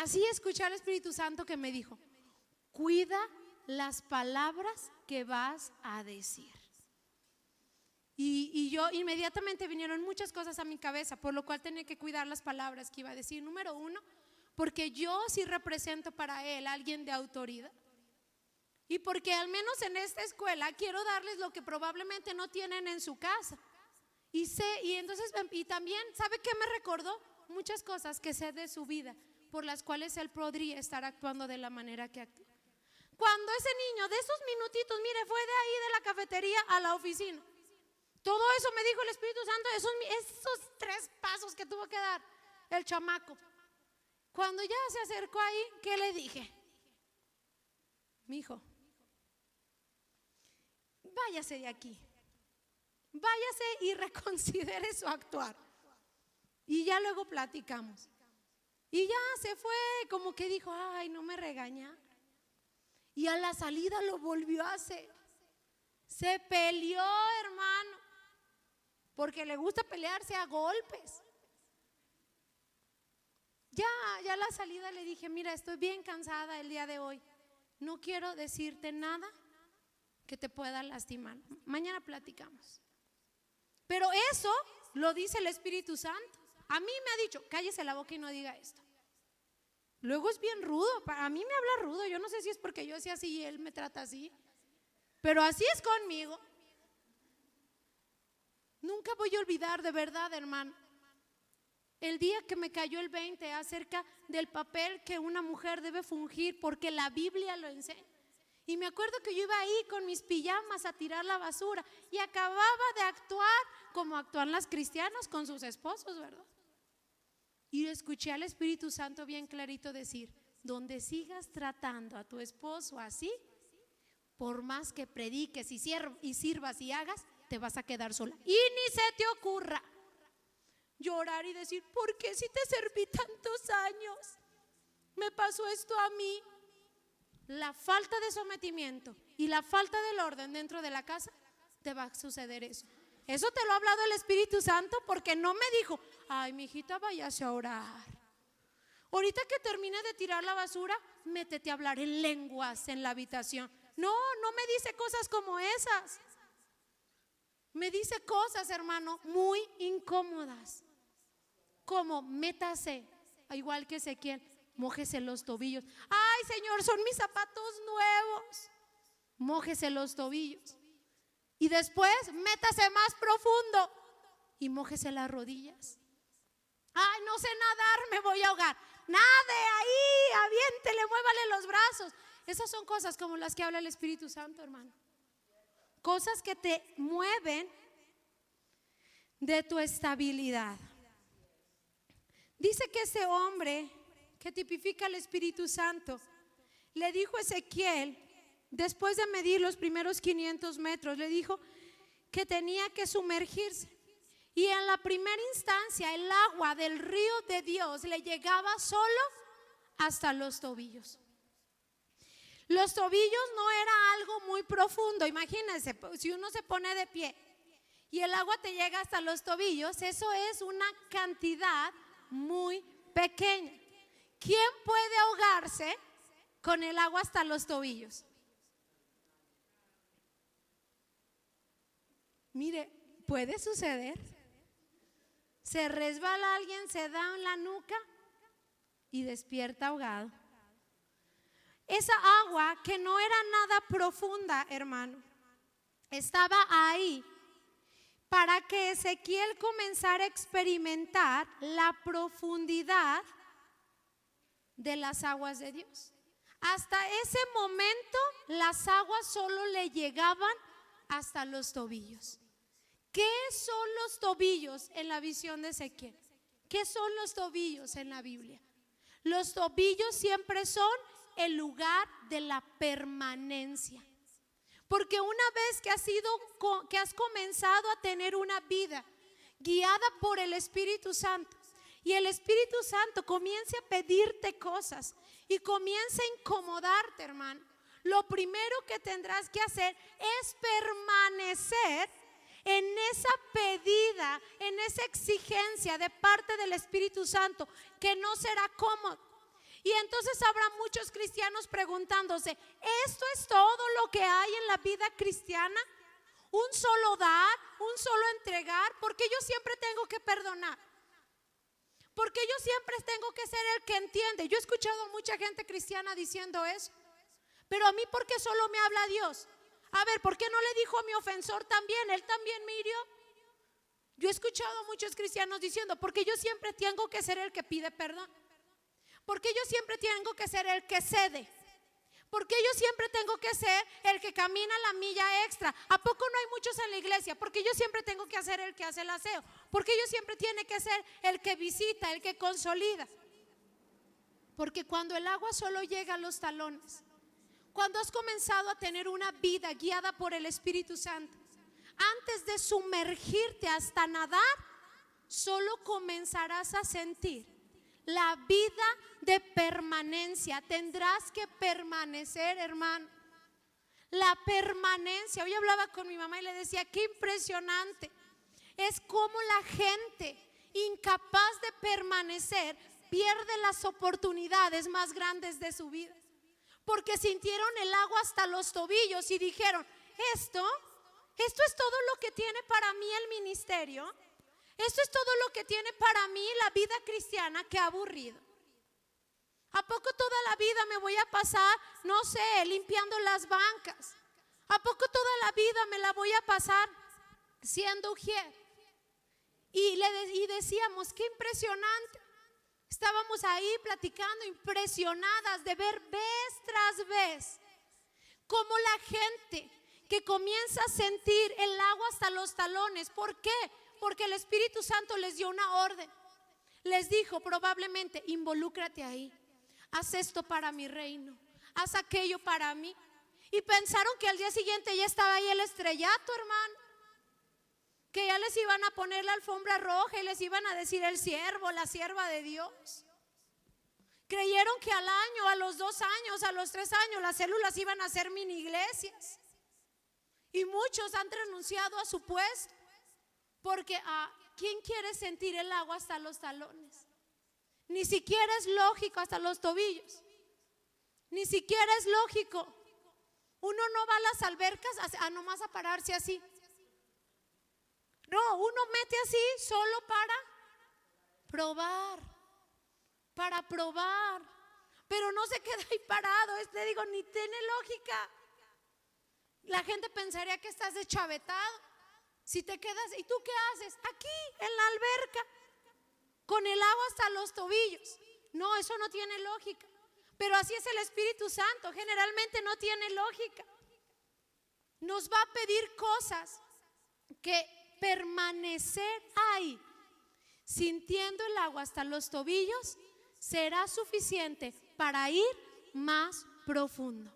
así escuché al Espíritu Santo que me dijo: cuida las palabras que vas a decir. Y yo inmediatamente vinieron muchas cosas a mi cabeza, por lo cual tenía que cuidar las palabras que iba a decir. Número 1, porque yo sí represento para Él a alguien de autoridad, y porque al menos en esta escuela quiero darles lo que probablemente no tienen en su casa. Y también, ¿sabe qué me recordó? Muchas cosas que sé de su vida, por las cuales Él podría estar actuando de la manera que actúa. Cuando ese niño de esos minutitos, mire, fue de ahí de la cafetería a la oficina. Todo eso me dijo el Espíritu Santo, esos 3 pasos que tuvo que dar el chamaco. Cuando ya se acercó ahí, ¿qué le dije? Mijo, váyase de aquí, váyase y reconsidere su actuar. Y ya luego platicamos. Y ya se fue, como que dijo, ay, no me regaña. Y a la salida lo volvió a hacer. Se peleó, hermano, porque le gusta pelearse a golpes. Ya a la salida le dije, mira, estoy bien cansada el día de hoy. No quiero decirte nada que te pueda lastimar. Mañana platicamos. Pero eso lo dice el Espíritu Santo. A mí me ha dicho, cállese la boca y no diga esto. Luego es bien rudo, a mí me habla rudo. Yo no sé si es porque yo soy así y él me trata así, pero así es conmigo. Nunca voy a olvidar, de verdad, hermano, el día que me cayó el 20 acerca del papel que una mujer debe fungir, porque la Biblia lo enseña. Y me acuerdo que yo iba ahí con mis pijamas a tirar la basura y acababa de actuar como actúan las cristianas con sus esposos, ¿verdad? Y escuché al Espíritu Santo bien clarito decir, donde sigas tratando a tu esposo así, por más que prediques y sirvas y hagas, te vas a quedar sola. Y ni se te ocurra llorar y decir, ¿por qué si te serví tantos años me pasó esto a mí? La falta de sometimiento y la falta del orden dentro de la casa, te va a suceder eso. Eso te lo ha hablado el Espíritu Santo, porque no me dijo, ay, mi hijita, váyase a orar. Ahorita que termine de tirar la basura, métete a hablar en lenguas en la habitación. No, no me dice cosas como esas. Me dice cosas, hermano, muy incómodas. Como métase, igual que Ezequiel, mójese los tobillos. Ay, Señor, son mis zapatos nuevos. Mójese los tobillos. Y después métase más profundo y mójese las rodillas. Ay, no sé nadar, me voy a ahogar. Nade ahí, aviéntele, muévale los brazos. Esas son cosas como las que habla el Espíritu Santo, hermano. Cosas que te mueven de tu estabilidad. Dice que ese hombre que tipifica al Espíritu Santo le dijo a Ezequiel, después de medir los primeros 500 metros, le dijo que tenía que sumergirse. Y en la primera instancia el agua del río de Dios le llegaba solo hasta los tobillos. Los tobillos no era algo muy profundo. Imagínense, si uno se pone de pie y el agua te llega hasta los tobillos, eso es una cantidad muy pequeña. ¿Quién puede ahogarse con el agua hasta los tobillos? Mire, puede suceder. Se resbala alguien, se da en la nuca y despierta ahogado. Esa agua, que no era nada profunda, hermano, estaba ahí para que Ezequiel comenzara a experimentar la profundidad de las aguas de Dios. Hasta ese momento las aguas solo le llegaban hasta los tobillos. ¿Qué son los tobillos en la visión de Ezequiel? ¿Qué son los tobillos en la Biblia? Los tobillos siempre son el lugar de la permanencia. Porque una vez que has comenzado a tener una vida guiada por el Espíritu Santo, y el Espíritu Santo comience a pedirte cosas y comience a incomodarte, hermano, lo primero que tendrás que hacer es permanecer en esa pedida, en esa exigencia de parte del Espíritu Santo, que no será cómodo. Y entonces habrá muchos cristianos preguntándose, ¿esto es todo lo que hay en la vida cristiana? ¿Un solo dar, un solo entregar? ¿Porque yo siempre tengo que perdonar? ¿Porque yo siempre tengo que ser el que entiende? Yo he escuchado a mucha gente cristiana diciendo eso. Pero a mí, ¿por qué solo me habla Dios? A ver, ¿por qué no le dijo a mi ofensor también? Él también me hirió. Yo he escuchado a muchos cristianos diciendo, porque yo siempre tengo que ser el que pide perdón. Porque yo siempre tengo que ser el que cede. Porque yo siempre tengo que ser el que camina la milla extra. ¿A poco no hay muchos en la iglesia? Porque yo siempre tengo que hacer el que hace el aseo. Porque yo siempre tiene que ser el que visita, el que consolida. Porque cuando el agua solo llega a los talones, cuando has comenzado a tener una vida guiada por el Espíritu Santo, antes de sumergirte hasta nadar, solo comenzarás a sentir la vida de permanencia. Tendrás que permanecer, hermano. La permanencia. Hoy hablaba con mi mamá y le decía, qué impresionante es cómo la gente incapaz de permanecer pierde las oportunidades más grandes de su vida, porque sintieron el agua hasta los tobillos y dijeron, esto es todo lo que tiene para mí el ministerio. Esto es todo lo que tiene para mí la vida cristiana. Qué aburrido. ¿A poco toda la vida me voy a pasar, no sé, limpiando las bancas? ¿A poco toda la vida me la voy a pasar siendo ujier? Y decíamos, qué impresionante. Estábamos ahí platicando, impresionadas de ver vez tras vez cómo la gente que comienza a sentir el agua hasta los talones. ¿Por qué? Porque el Espíritu Santo les dio una orden. Les dijo probablemente, involúcrate ahí. Haz esto para mi reino. Haz aquello para mí. Y pensaron que al día siguiente ya estaba ahí el estrellato, hermano. Que ya les iban a poner la alfombra roja y les iban a decir el siervo, la sierva de Dios. Creyeron que al año, a los 2 años, a los 3 años, las células iban a ser mini iglesias. Y muchos han renunciado a su puesto. Porque ¿quién quiere sentir el agua hasta los talones? Ni siquiera es lógico hasta los tobillos. Ni siquiera es lógico. Uno no va a las albercas a nomás a pararse así. No, uno mete así solo para probar. Para probar. Pero no se queda ahí parado. Le digo, ni tiene lógica. La gente pensaría que estás deschavetado. Si te quedas, ¿y tú qué haces? Aquí, en la alberca, con el agua hasta los tobillos. No, eso no tiene lógica. Pero así es el Espíritu Santo, generalmente no tiene lógica. Nos va a pedir cosas que permanecer ahí, sintiendo el agua hasta los tobillos, será suficiente para ir más profundo.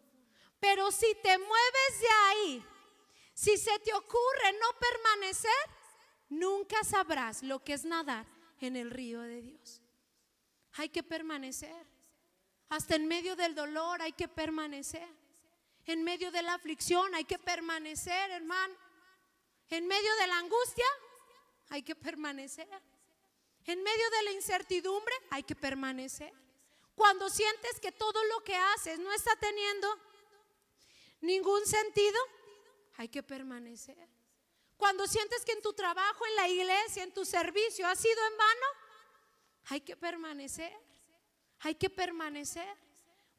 Pero si te mueves de ahí, si se te ocurre no permanecer, nunca sabrás lo que es nadar en el río de Dios. Hay que permanecer. Hasta en medio del dolor hay que permanecer. En medio de la aflicción hay que permanecer, hermano. En medio de la angustia hay que permanecer. En medio de la incertidumbre hay que permanecer. Cuando sientes que todo lo que haces no está teniendo ningún sentido, hay que permanecer. Cuando sientes que en tu trabajo, en la iglesia, en tu servicio ha sido en vano, hay que permanecer. Hay que permanecer.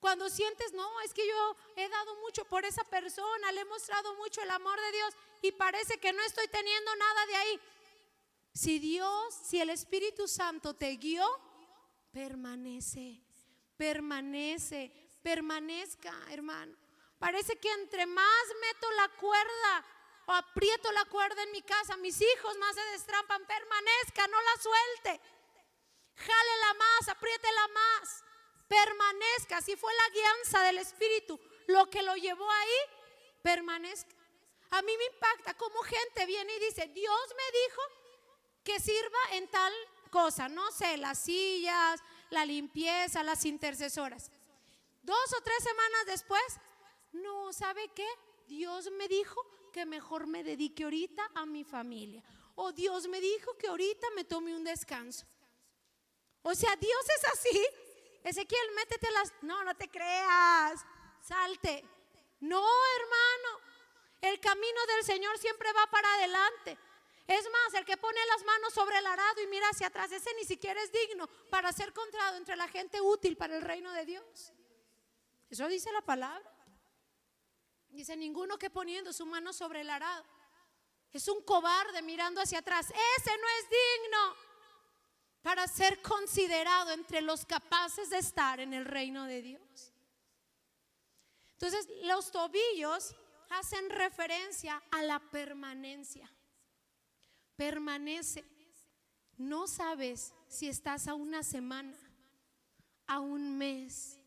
Cuando sientes, no, es que yo he dado mucho por esa persona, le he mostrado mucho el amor de Dios y parece que no estoy teniendo nada de ahí. Si el Espíritu Santo te guió, permanece, permanezca, hermano. Parece que entre más meto la cuerda o aprieto la cuerda en mi casa, mis hijos más se destrampan. Permanezca, no la suelte. Jálela más, apriétela más. Permanezca. Si fue la guianza del Espíritu lo que lo llevó ahí, permanezca. A mí me impacta cómo gente viene y dice, Dios me dijo que sirva en tal cosa, no sé, las sillas, la limpieza, las intercesoras. 2 o 3 semanas después, no, ¿sabe qué? Dios me dijo que mejor me dedique ahorita a mi familia. O Dios me dijo que ahorita me tome un descanso. O sea, Dios es así. Ezequiel, métete no te creas, salte. No, hermano, el camino del Señor siempre va para adelante. Es más, el que pone las manos sobre el arado y mira hacia atrás, ese ni siquiera es digno para ser contado entre la gente útil para el reino de Dios. Eso dice la palabra. Dice, ninguno que poniendo su mano sobre el arado es un cobarde mirando hacia atrás. Ese no es digno para ser considerado entre los capaces de estar en el reino de Dios. Entonces, los tobillos hacen referencia a la permanencia. Permanece. No sabes si estás a una semana, a un mes,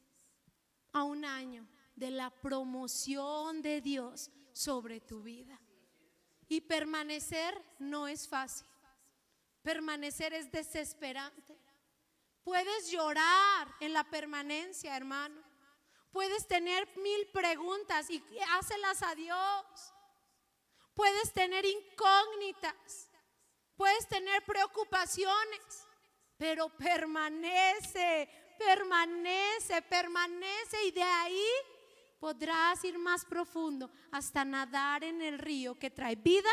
a un año de la promoción de Dios sobre tu vida. Y permanecer no es fácil. Permanecer es desesperante. Puedes llorar en la permanencia, hermano. Puedes tener 1000 preguntas y hácelas a Dios. Puedes tener incógnitas. Puedes tener preocupaciones. Pero permanece, permanece, permanece, y de ahí podrás ir más profundo hasta nadar en el río que trae vida,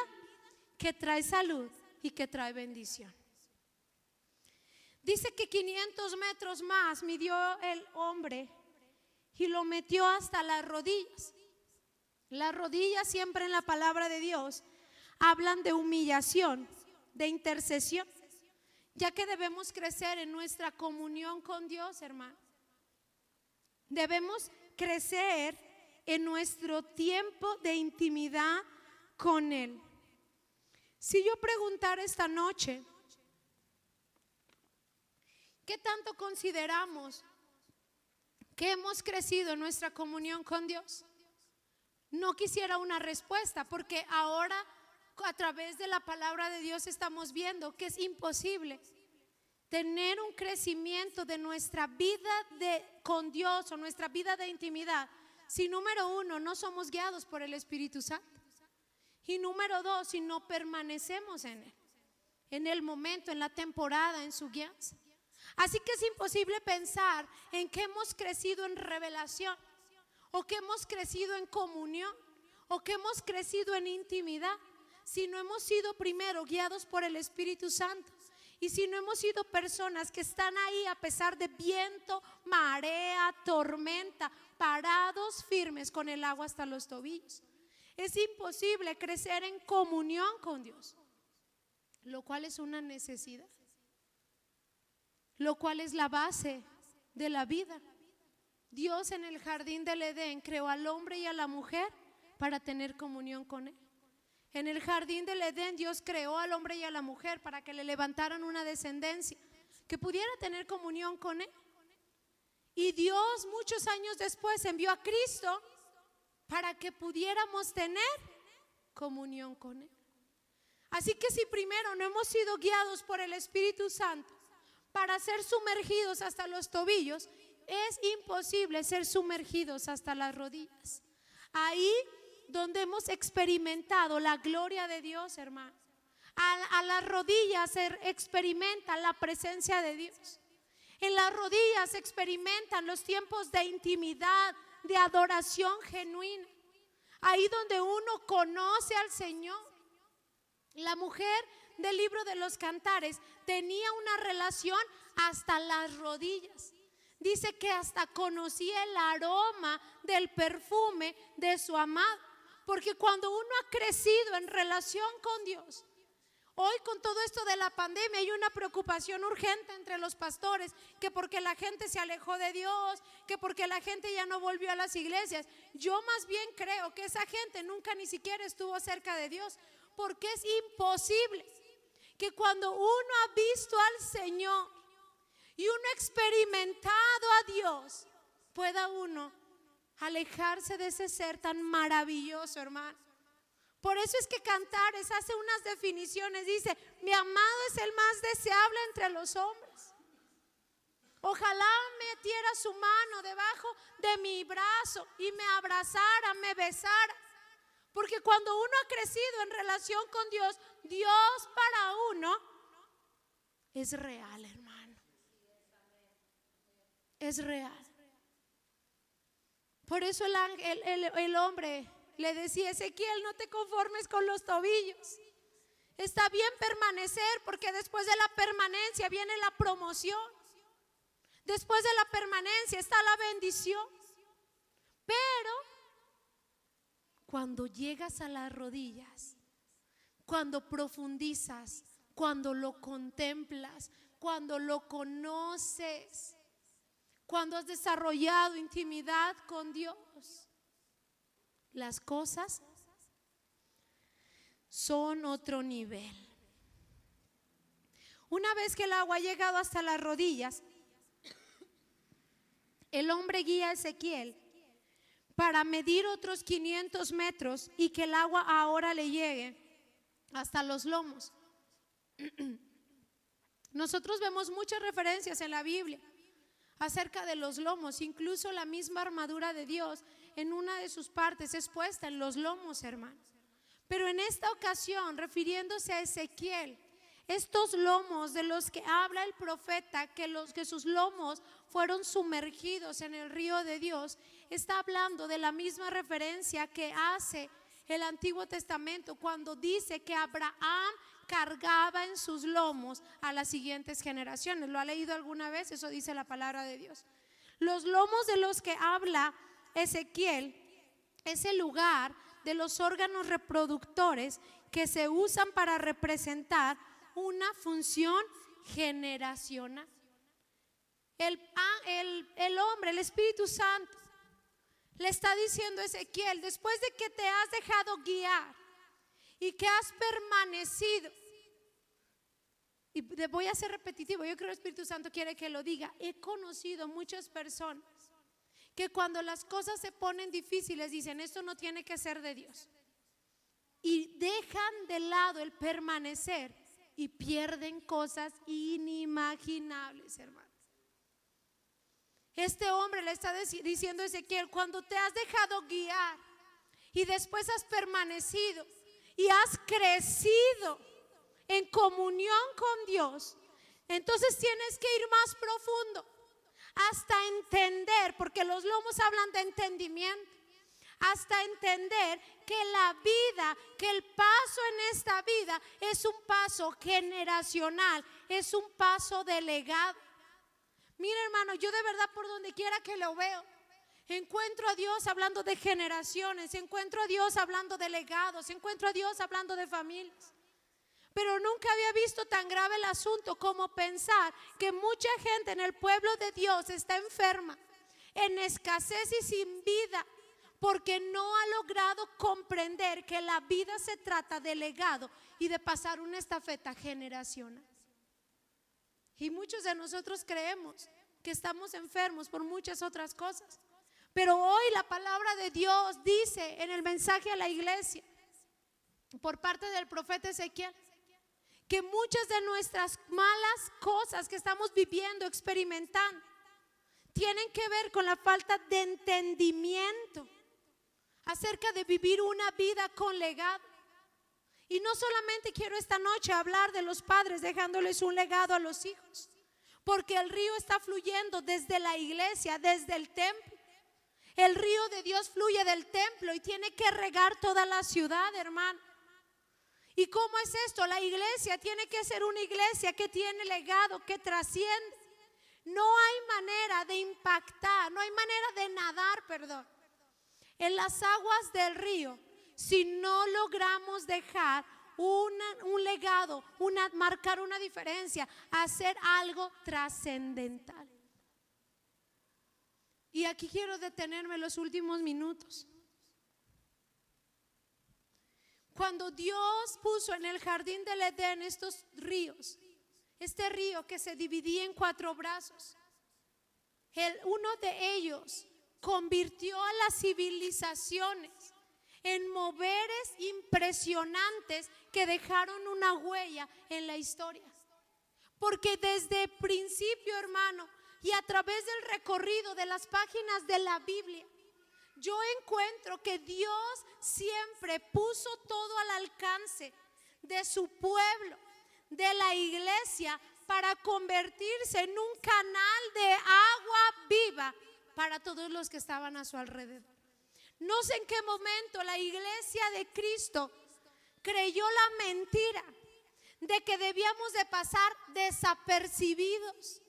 que trae salud y que trae bendición. Dice que 500 metros más midió el hombre y lo metió hasta las rodillas. Las rodillas siempre en la palabra de Dios hablan de humillación, de intercesión, ya que debemos crecer en nuestra comunión con Dios, hermano. Debemos crecer en nuestro tiempo de intimidad con Él. Si yo preguntara esta noche, ¿qué tanto consideramos que hemos crecido en nuestra comunión con Dios? No quisiera una respuesta, porque ahora a través de la palabra de Dios estamos viendo que es imposible tener un crecimiento de nuestra vida con Dios o nuestra vida de intimidad si, número uno, no somos guiados por el Espíritu Santo, y número dos, si no permanecemos en Él, en el momento, en la temporada, en su guianza. Así que es imposible pensar en que hemos crecido en revelación, o que hemos crecido en comunión, o que hemos crecido en intimidad, si no hemos sido primero guiados por el Espíritu Santo, y si no hemos sido personas que están ahí a pesar de viento, marea, tormenta, parados firmes con el agua hasta los tobillos. Es imposible crecer en comunión con Dios, lo cual es una necesidad, lo cual es la base de la vida. Dios en el jardín del Edén creó al hombre y a la mujer para tener comunión con Él. En el jardín del Edén Dios creó al hombre y a la mujer para que le levantaran una descendencia que pudiera tener comunión con Él. Y Dios muchos años después envió a Cristo para que pudiéramos tener comunión con Él. Así que si primero no hemos sido guiados por el Espíritu Santo para ser sumergidos hasta los tobillos, es imposible ser sumergidos hasta las rodillas. Ahí donde hemos experimentado la gloria de Dios, hermano. A las rodillas se experimenta la presencia de Dios. En las rodillas se experimentan los tiempos de intimidad, de adoración genuina. Ahí donde uno conoce al Señor. La mujer del libro de los Cantares tenía una relación hasta las rodillas. Dice que hasta conocía el aroma del perfume de su amado. Porque cuando uno ha crecido en relación con Dios, hoy con todo esto de la pandemia hay una preocupación urgente entre los pastores, que porque la gente se alejó de Dios, que porque la gente ya no volvió a las iglesias. Yo más bien creo que esa gente nunca ni siquiera estuvo cerca de Dios, porque es imposible que cuando uno ha visto al Señor y uno ha experimentado a Dios, pueda uno alejarse de ese ser tan maravilloso, hermano. Por eso es que Cantares hace unas definiciones. Dice: mi amado es el más deseable entre los hombres. Ojalá metiera su mano debajo de mi brazo y me abrazara, me besara. Porque cuando uno ha crecido en relación con Dios, Dios para uno es real, hermano. Es real. Por eso el hombre le decía: Ezequiel, no te conformes con los tobillos. Está bien permanecer, porque después de la permanencia viene la promoción. Después de la permanencia está la bendición. Pero cuando llegas a las rodillas, cuando profundizas, cuando lo contemplas, cuando lo conoces, cuando has desarrollado intimidad con Dios, las cosas son otro nivel. Una vez que el agua ha llegado hasta las rodillas, el hombre guía a Ezequiel para medir otros 500 metros y que el agua ahora le llegue hasta los lomos. Nosotros vemos muchas referencias en la Biblia acerca de los lomos, incluso la misma armadura de Dios en una de sus partes es puesta en los lomos, hermanos. Pero en esta ocasión, refiriéndose a Ezequiel, estos lomos de los que habla el profeta, que sus lomos fueron sumergidos en el río de Dios, está hablando de la misma referencia que hace el Antiguo Testamento cuando dice que Abraham cargaba en sus lomos a las siguientes generaciones. ¿Lo ha leído alguna vez? Eso dice la palabra de Dios. Los lomos de los que habla Ezequiel es el lugar de los órganos reproductores que se usan para representar una función generacional. El hombre, el Espíritu Santo, le está diciendo a Ezequiel: después de que te has dejado guiar y que has permanecido, y voy a ser repetitivo, yo creo que el Espíritu Santo quiere que lo diga, he conocido muchas personas que cuando las cosas se ponen difíciles dicen: esto no tiene que ser de Dios, y dejan de lado el permanecer y pierden cosas inimaginables, hermanos. Este hombre le está diciendo a Ezequiel: cuando te has dejado guiar y después has permanecido y has crecido en comunión con Dios, entonces tienes que ir más profundo hasta entender, porque los lomos hablan de entendimiento, hasta entender que la vida, que el paso en esta vida es un paso generacional, es un paso de legado. Mira, hermano, yo de verdad por donde quiera que lo veo, encuentro a Dios hablando de generaciones, encuentro a Dios hablando de legados, encuentro a Dios hablando de familias. Pero nunca había visto tan grave el asunto como pensar que mucha gente en el pueblo de Dios está enferma, en escasez y sin vida, porque no ha logrado comprender que la vida se trata de legado y de pasar una estafeta generacional. Y muchos de nosotros creemos que estamos enfermos por muchas otras cosas. Pero hoy la palabra de Dios dice en el mensaje a la iglesia, por parte del profeta Ezequiel, que muchas de nuestras malas cosas que estamos viviendo, experimentando, tienen que ver con la falta de entendimiento acerca de vivir una vida con legado. Y no solamente quiero esta noche hablar de los padres dejándoles un legado a los hijos, porque el río está fluyendo desde la iglesia, desde el templo. El río de Dios fluye del templo y tiene que regar toda la ciudad, hermano. ¿Y cómo es esto? La iglesia tiene que ser una iglesia que tiene legado, que trasciende. No hay manera de impactar, no hay manera de nadar, en las aguas del río si no logramos dejar un legado, marcar una diferencia, hacer algo trascendental. Y aquí quiero detenerme los últimos minutos. Cuando Dios puso en el jardín del Edén estos ríos, este río que se dividía en 4 brazos, uno de ellos convirtió a las civilizaciones en moveres impresionantes que dejaron una huella en la historia. Porque desde el principio, hermano, y a través del recorrido de las páginas de la Biblia, yo encuentro que Dios siempre puso todo al alcance de su pueblo, de la iglesia, para convertirse en un canal de agua viva para todos los que estaban a su alrededor. No sé en qué momento la iglesia de Cristo creyó la mentira de que debíamos de pasar desapercibidos.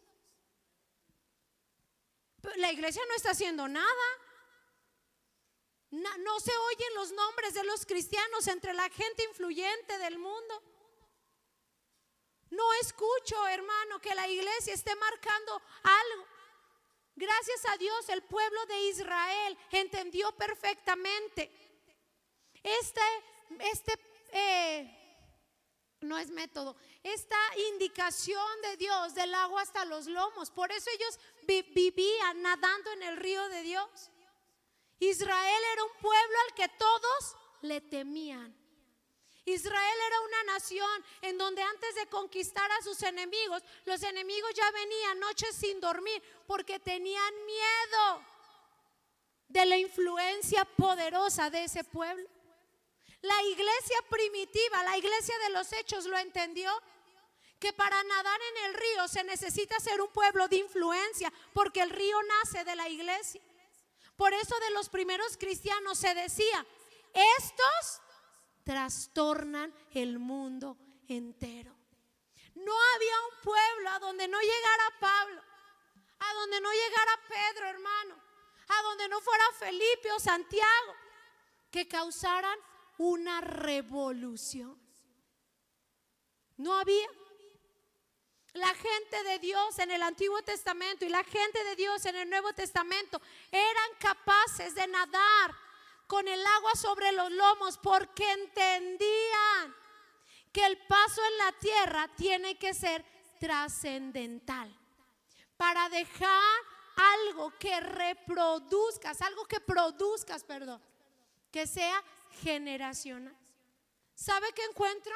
La iglesia no está haciendo nada. No se oyen los nombres de los cristianos entre la gente influyente del mundo. No escucho, hermano, que la iglesia esté marcando algo. Gracias a Dios, el pueblo de Israel entendió perfectamente este, no es método, esta indicación de Dios del agua hasta los lomos. Por eso ellos vivían nadando en el río de Dios. Israel era un pueblo al que todos le temían. Israel era una nación en donde antes de conquistar a sus enemigos, los enemigos ya venían noches sin dormir porque tenían miedo de la influencia poderosa de ese pueblo. La iglesia primitiva, la iglesia de los Hechos lo entendió, que para nadar en el río se necesita ser un pueblo de influencia, porque el río nace de la iglesia. Por eso de los primeros cristianos se decía: estos trastornan el mundo entero. No había un pueblo a donde no llegara Pablo, a donde no llegara Pedro, hermano, a donde no fuera Felipe o Santiago, que causaran una revolución. No había. La gente de Dios en el Antiguo Testamento y la gente de Dios en el Nuevo Testamento eran capaces de nadar con el agua sobre los lomos, porque entendían que el paso en la tierra tiene que ser trascendental para dejar algo que reproduzcas, que sea generacional. ¿Sabe qué encuentro?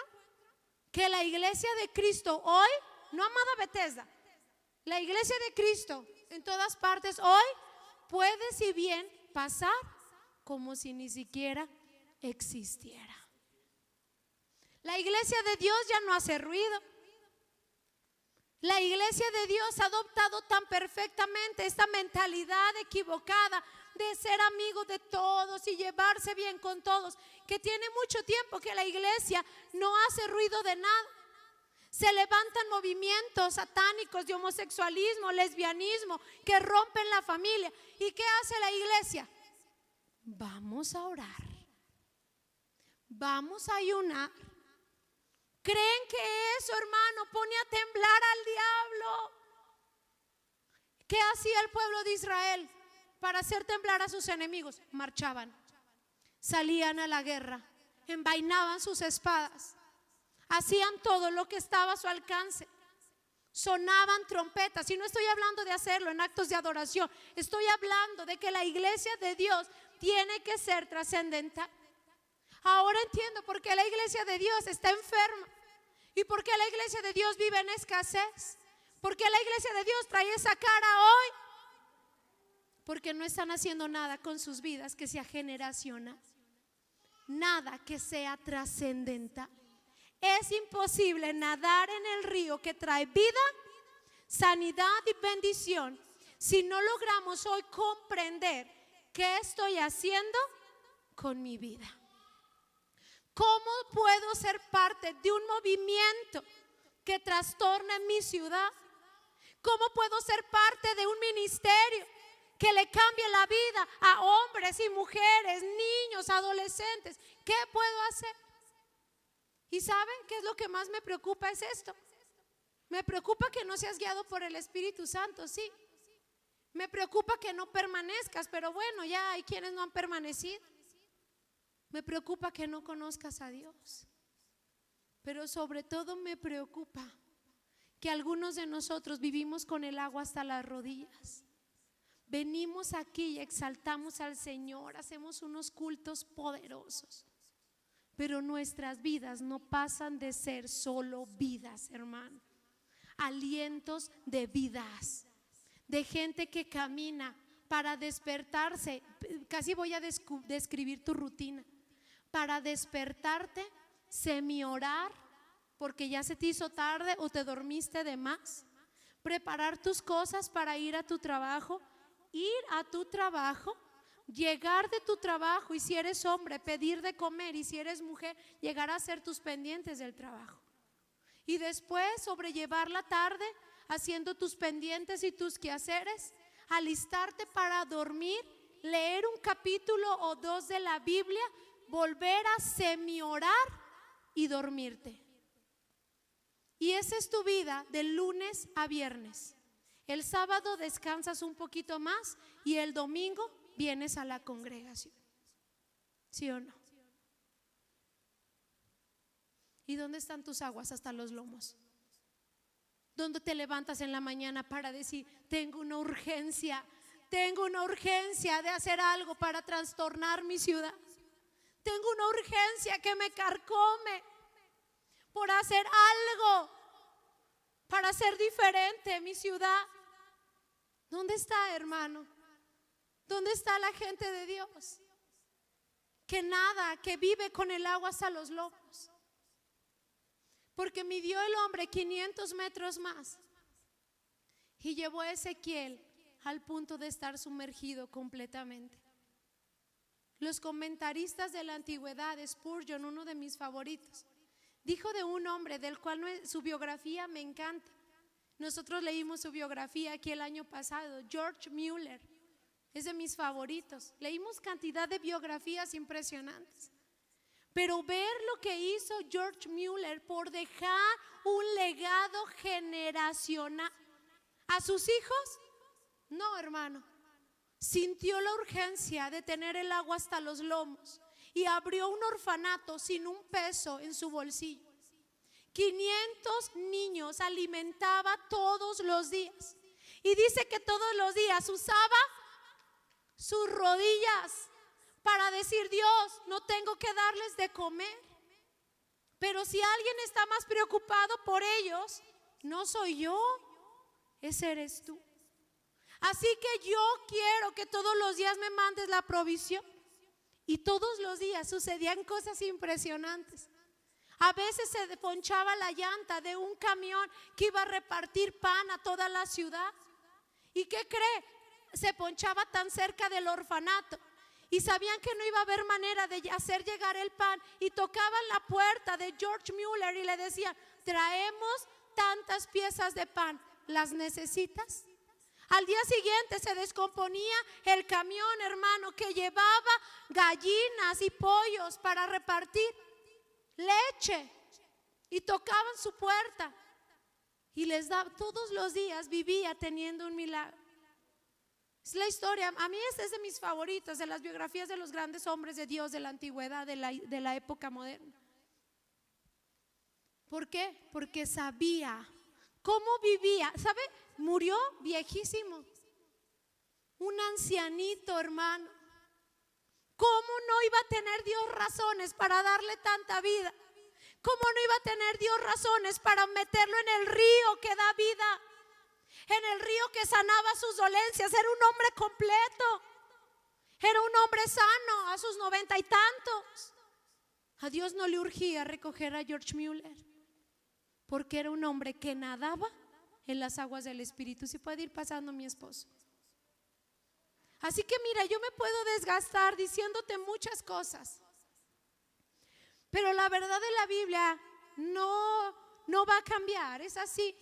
Que la iglesia de Cristo hoy, no amada Bethesda, la iglesia de Cristo en todas partes hoy puede, si bien, pasar como si ni siquiera existiera. La iglesia de Dios ya no hace ruido. La iglesia de Dios ha adoptado tan perfectamente esta mentalidad equivocada de ser amigo de todos y llevarse bien con todos, que tiene mucho tiempo que la iglesia no hace ruido de nada. Se levantan movimientos satánicos de homosexualismo, lesbianismo, que rompen la familia. ¿Y qué hace la iglesia? Vamos a orar, vamos a ayunar. ¿Creen que eso, hermano, pone a temblar al diablo? ¿Qué hacía el pueblo de Israel para hacer temblar a sus enemigos? Marchaban, salían a la guerra, envainaban sus espadas, hacían todo lo que estaba a su alcance, sonaban trompetas. Y no estoy hablando de hacerlo en actos de adoración, estoy hablando de que la iglesia de Dios tiene que ser trascendental. Ahora entiendo por qué la iglesia de Dios está enferma y por qué la iglesia de Dios vive en escasez. ¿Por qué la iglesia de Dios trae esa cara hoy? Porque no están haciendo nada con sus vidas que sea generacional, nada que sea trascendental. Es imposible nadar en el río que trae vida, sanidad y bendición si no logramos hoy comprender qué estoy haciendo con mi vida. ¿Cómo puedo ser parte de un movimiento que trastorna mi ciudad? ¿Cómo puedo ser parte de un ministerio que le cambie la vida a hombres y mujeres, niños, adolescentes? ¿Qué puedo hacer? ¿Y saben qué es lo que más me preocupa? Es esto. Me preocupa que no seas guiado por el Espíritu Santo, sí. Me preocupa que no permanezcas, pero bueno, ya hay quienes no han permanecido. Me preocupa que no conozcas a Dios. Pero sobre todo me preocupa que algunos de nosotros vivimos con el agua hasta las rodillas. Venimos aquí y exaltamos al Señor, hacemos unos cultos poderosos, pero nuestras vidas no pasan de ser solo vidas, hermano. Alientos de vidas, de gente que camina para despertarse. Casi voy a describir tu rutina. Para despertarte, semiorar, porque ya se te hizo tarde o te dormiste de más. Preparar tus cosas para ir a tu trabajo, llegar de tu trabajo, y si eres hombre, pedir de comer, y si eres mujer, llegar a hacer tus pendientes del trabajo. Y después sobrellevar la tarde haciendo tus pendientes y tus quehaceres, alistarte para dormir, leer un capítulo o dos de la Biblia, volver a semiorar y dormirte. Y esa es tu vida de lunes a viernes. El sábado descansas un poquito más y el domingo vienes a la congregación. ¿Sí o no? ¿Y dónde están tus aguas hasta los lomos? ¿Dónde te levantas en la mañana para decir: tengo una urgencia de hacer algo para trastornar mi ciudad? Tengo una urgencia que me carcome por hacer algo para hacer diferente mi ciudad. ¿Dónde está, hermano? ¿Dónde está la gente de Dios? Que nada, que vive con el agua hasta los lomos. Porque midió el hombre 500 metros más y llevó a Ezequiel al punto de estar sumergido completamente. Los comentaristas de la antigüedad, Spurgeon, uno de mis favoritos, dijo de un hombre del cual su biografía me encanta. Nosotros leímos su biografía aquí el año pasado, George Mueller, es de mis favoritos. Leímos cantidad de biografías impresionantes, pero ver lo que hizo George Mueller por dejar un legado generacional a sus hijos, no, hermano, sintió la urgencia de tener el agua hasta los lomos y abrió un orfanato sin un peso en su bolsillo. 500 niños alimentaba todos los días, y dice que todos los días usaba sus rodillas para decir: Dios, no tengo que darles de comer, pero si alguien está más preocupado por ellos, no soy yo, ese eres tú. Así que yo quiero que todos los días me mandes la provisión. Y todos los días sucedían cosas impresionantes. A veces se ponchaba la llanta de un camión que iba a repartir pan a toda la ciudad. ¿Y qué cree? Se ponchaba tan cerca del orfanato y sabían que no iba a haber manera de hacer llegar el pan, y tocaban la puerta de George Mueller y le decían: traemos tantas piezas de pan, ¿las necesitas? Al día siguiente se descomponía el camión, hermano, que llevaba gallinas y pollos para repartir leche, y tocaban su puerta y les daba. Todos los días vivía teniendo un milagro. Es la historia, a mí esta es de mis favoritas, de las biografías de los grandes hombres de Dios de la antigüedad, de la época moderna. ¿Por qué? Porque sabía cómo vivía. ¿Sabe? Murió viejísimo, un ancianito, hermano. ¿Cómo no iba a tener Dios razones para darle tanta vida? ¿Cómo no iba a tener Dios razones para meterlo en el río que da vida? En el río que sanaba sus dolencias. Era un hombre completo, era un hombre sano a sus 90 y tantos. A Dios no le urgía recoger a George Mueller, porque era un hombre que nadaba en las aguas del Espíritu. Si puede ir pasando mi esposo. Así que mira, yo me puedo desgastar diciéndote muchas cosas, pero la verdad de la Biblia no va a cambiar, es así.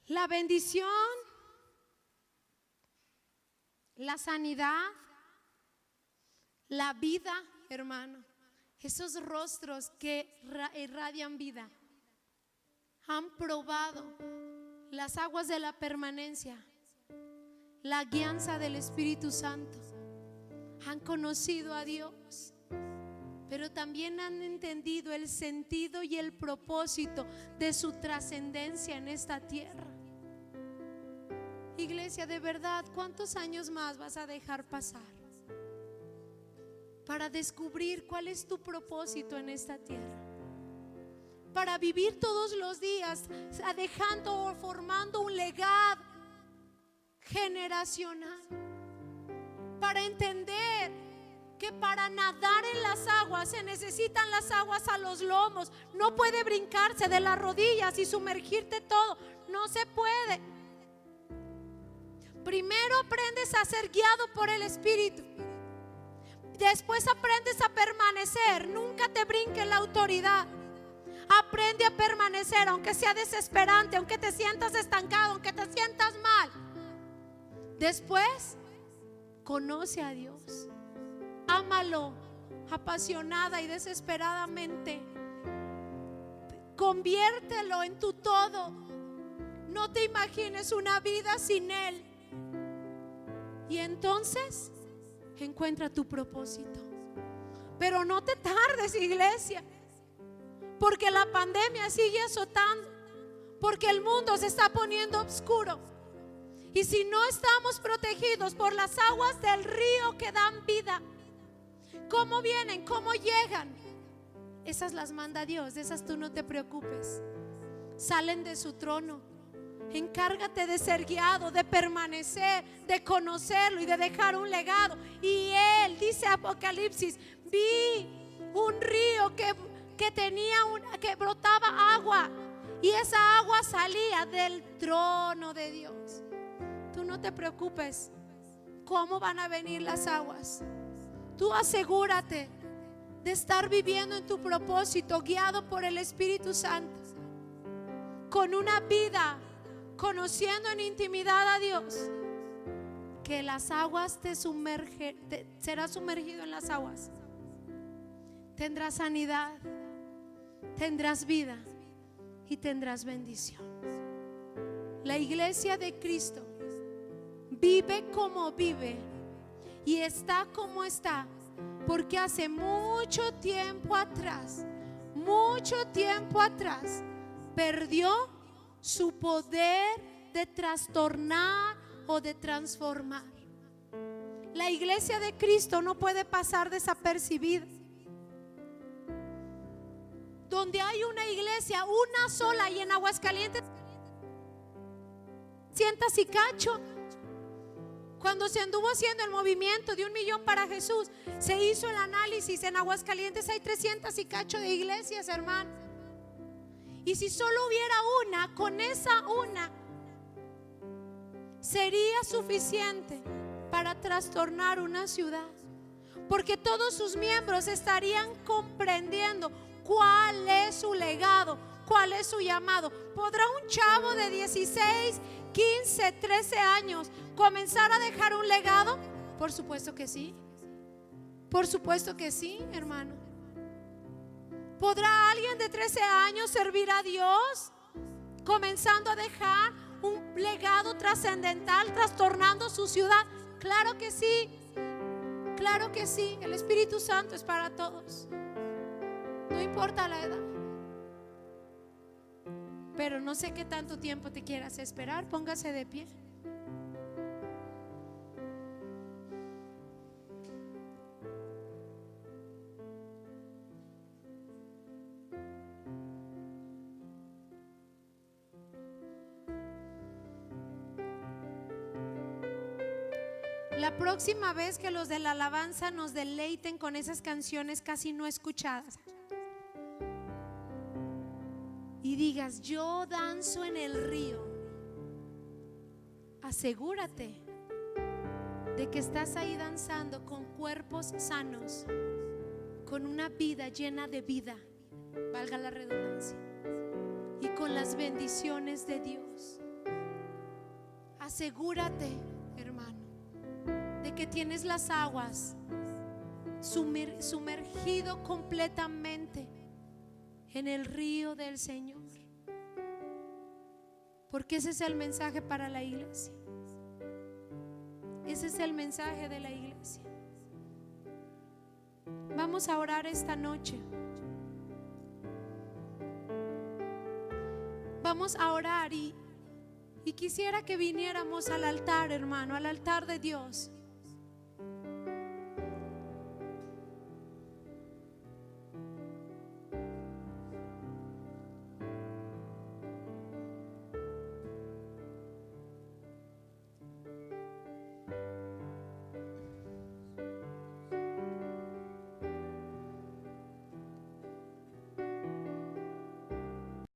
La bendición, la sanidad, la vida, hermano, esos rostros que irradian vida, han probado las aguas de la permanencia, la guianza del Espíritu Santo, han conocido a Dios, pero también han entendido el sentido y el propósito de su trascendencia en esta tierra. Iglesia, de verdad, ¿cuántos años más vas a dejar pasar para descubrir cuál es tu propósito en esta tierra? Para vivir todos los días dejando, formando un legado generacional, para entender que para nadar en las aguas se necesitan las aguas a los lomos. No puede brincarse de las rodillas y sumergirte todo, no se puede. Primero aprendes a ser guiado por el Espíritu, después aprendes a permanecer. Nunca te brinque la autoridad. Aprende a permanecer, aunque sea desesperante, aunque te sientas estancado, aunque te sientas mal. Después, conoce a Dios, ámalo apasionada y desesperadamente, conviértelo en tu todo. No te imagines una vida sin Él, y entonces encuentra tu propósito. Pero no te tardes, iglesia, porque la pandemia sigue azotando, porque el mundo se está poniendo oscuro. Y si no estamos protegidos por las aguas del río que dan vida, ¿cómo vienen? ¿Cómo llegan? Esas las manda Dios, de esas tú no te preocupes. Salen de su trono. Encárgate de ser guiado, de permanecer, de conocerlo y de dejar un legado. Y Él, dice Apocalipsis, vi un río que brotaba agua, y esa agua salía del trono de Dios. Tú no te preocupes cómo van a venir las aguas. Tú asegúrate de estar viviendo en tu propósito, guiado por el Espíritu Santo, con una vida conociendo en intimidad a Dios, que las aguas serás sumergido en las aguas. Tendrás sanidad, tendrás vida y tendrás bendición. La iglesia de Cristo vive como vive y está como está, porque hace mucho tiempo atrás, perdió su poder de trastornar o de transformar. La iglesia de Cristo no puede pasar desapercibida. Donde hay una iglesia, una sola, y en Aguascalientes 300 y cacho. Cuando se anduvo haciendo el movimiento de 1 millón para Jesús, se hizo el análisis. En Aguascalientes hay 300 y cacho de iglesias, hermano. Y si solo hubiera una, con esa una sería suficiente para trastornar una ciudad, porque todos sus miembros estarían comprendiendo cuál es su legado, cuál es su llamado. ¿Podrá un chavo de 16, 15, 13 años comenzar a dejar un legado? Por supuesto que sí. Por supuesto que sí, hermano. ¿Podrá alguien de 13 años servir a Dios comenzando a dejar un legado trascendental, trastornando su ciudad? Claro que sí. Claro que sí. El Espíritu Santo es para todos, no importa la edad. Pero no sé qué tanto tiempo te quieras esperar. Póngase de pie. La próxima vez que los de la alabanza nos deleiten con esas canciones casi no escuchadas, y digas: yo danzo en el río, asegúrate de que estás ahí danzando con cuerpos sanos, con una vida llena de vida, valga la redundancia, y con las bendiciones de Dios. Asegúrate, hermano, de que tienes las aguas sumergido completamente en el río del Señor, porque ese es el mensaje para la iglesia. Ese es el mensaje de la iglesia. Vamos a orar esta noche. Vamos a orar y quisiera que viniéramos al altar, hermano, al altar de Dios.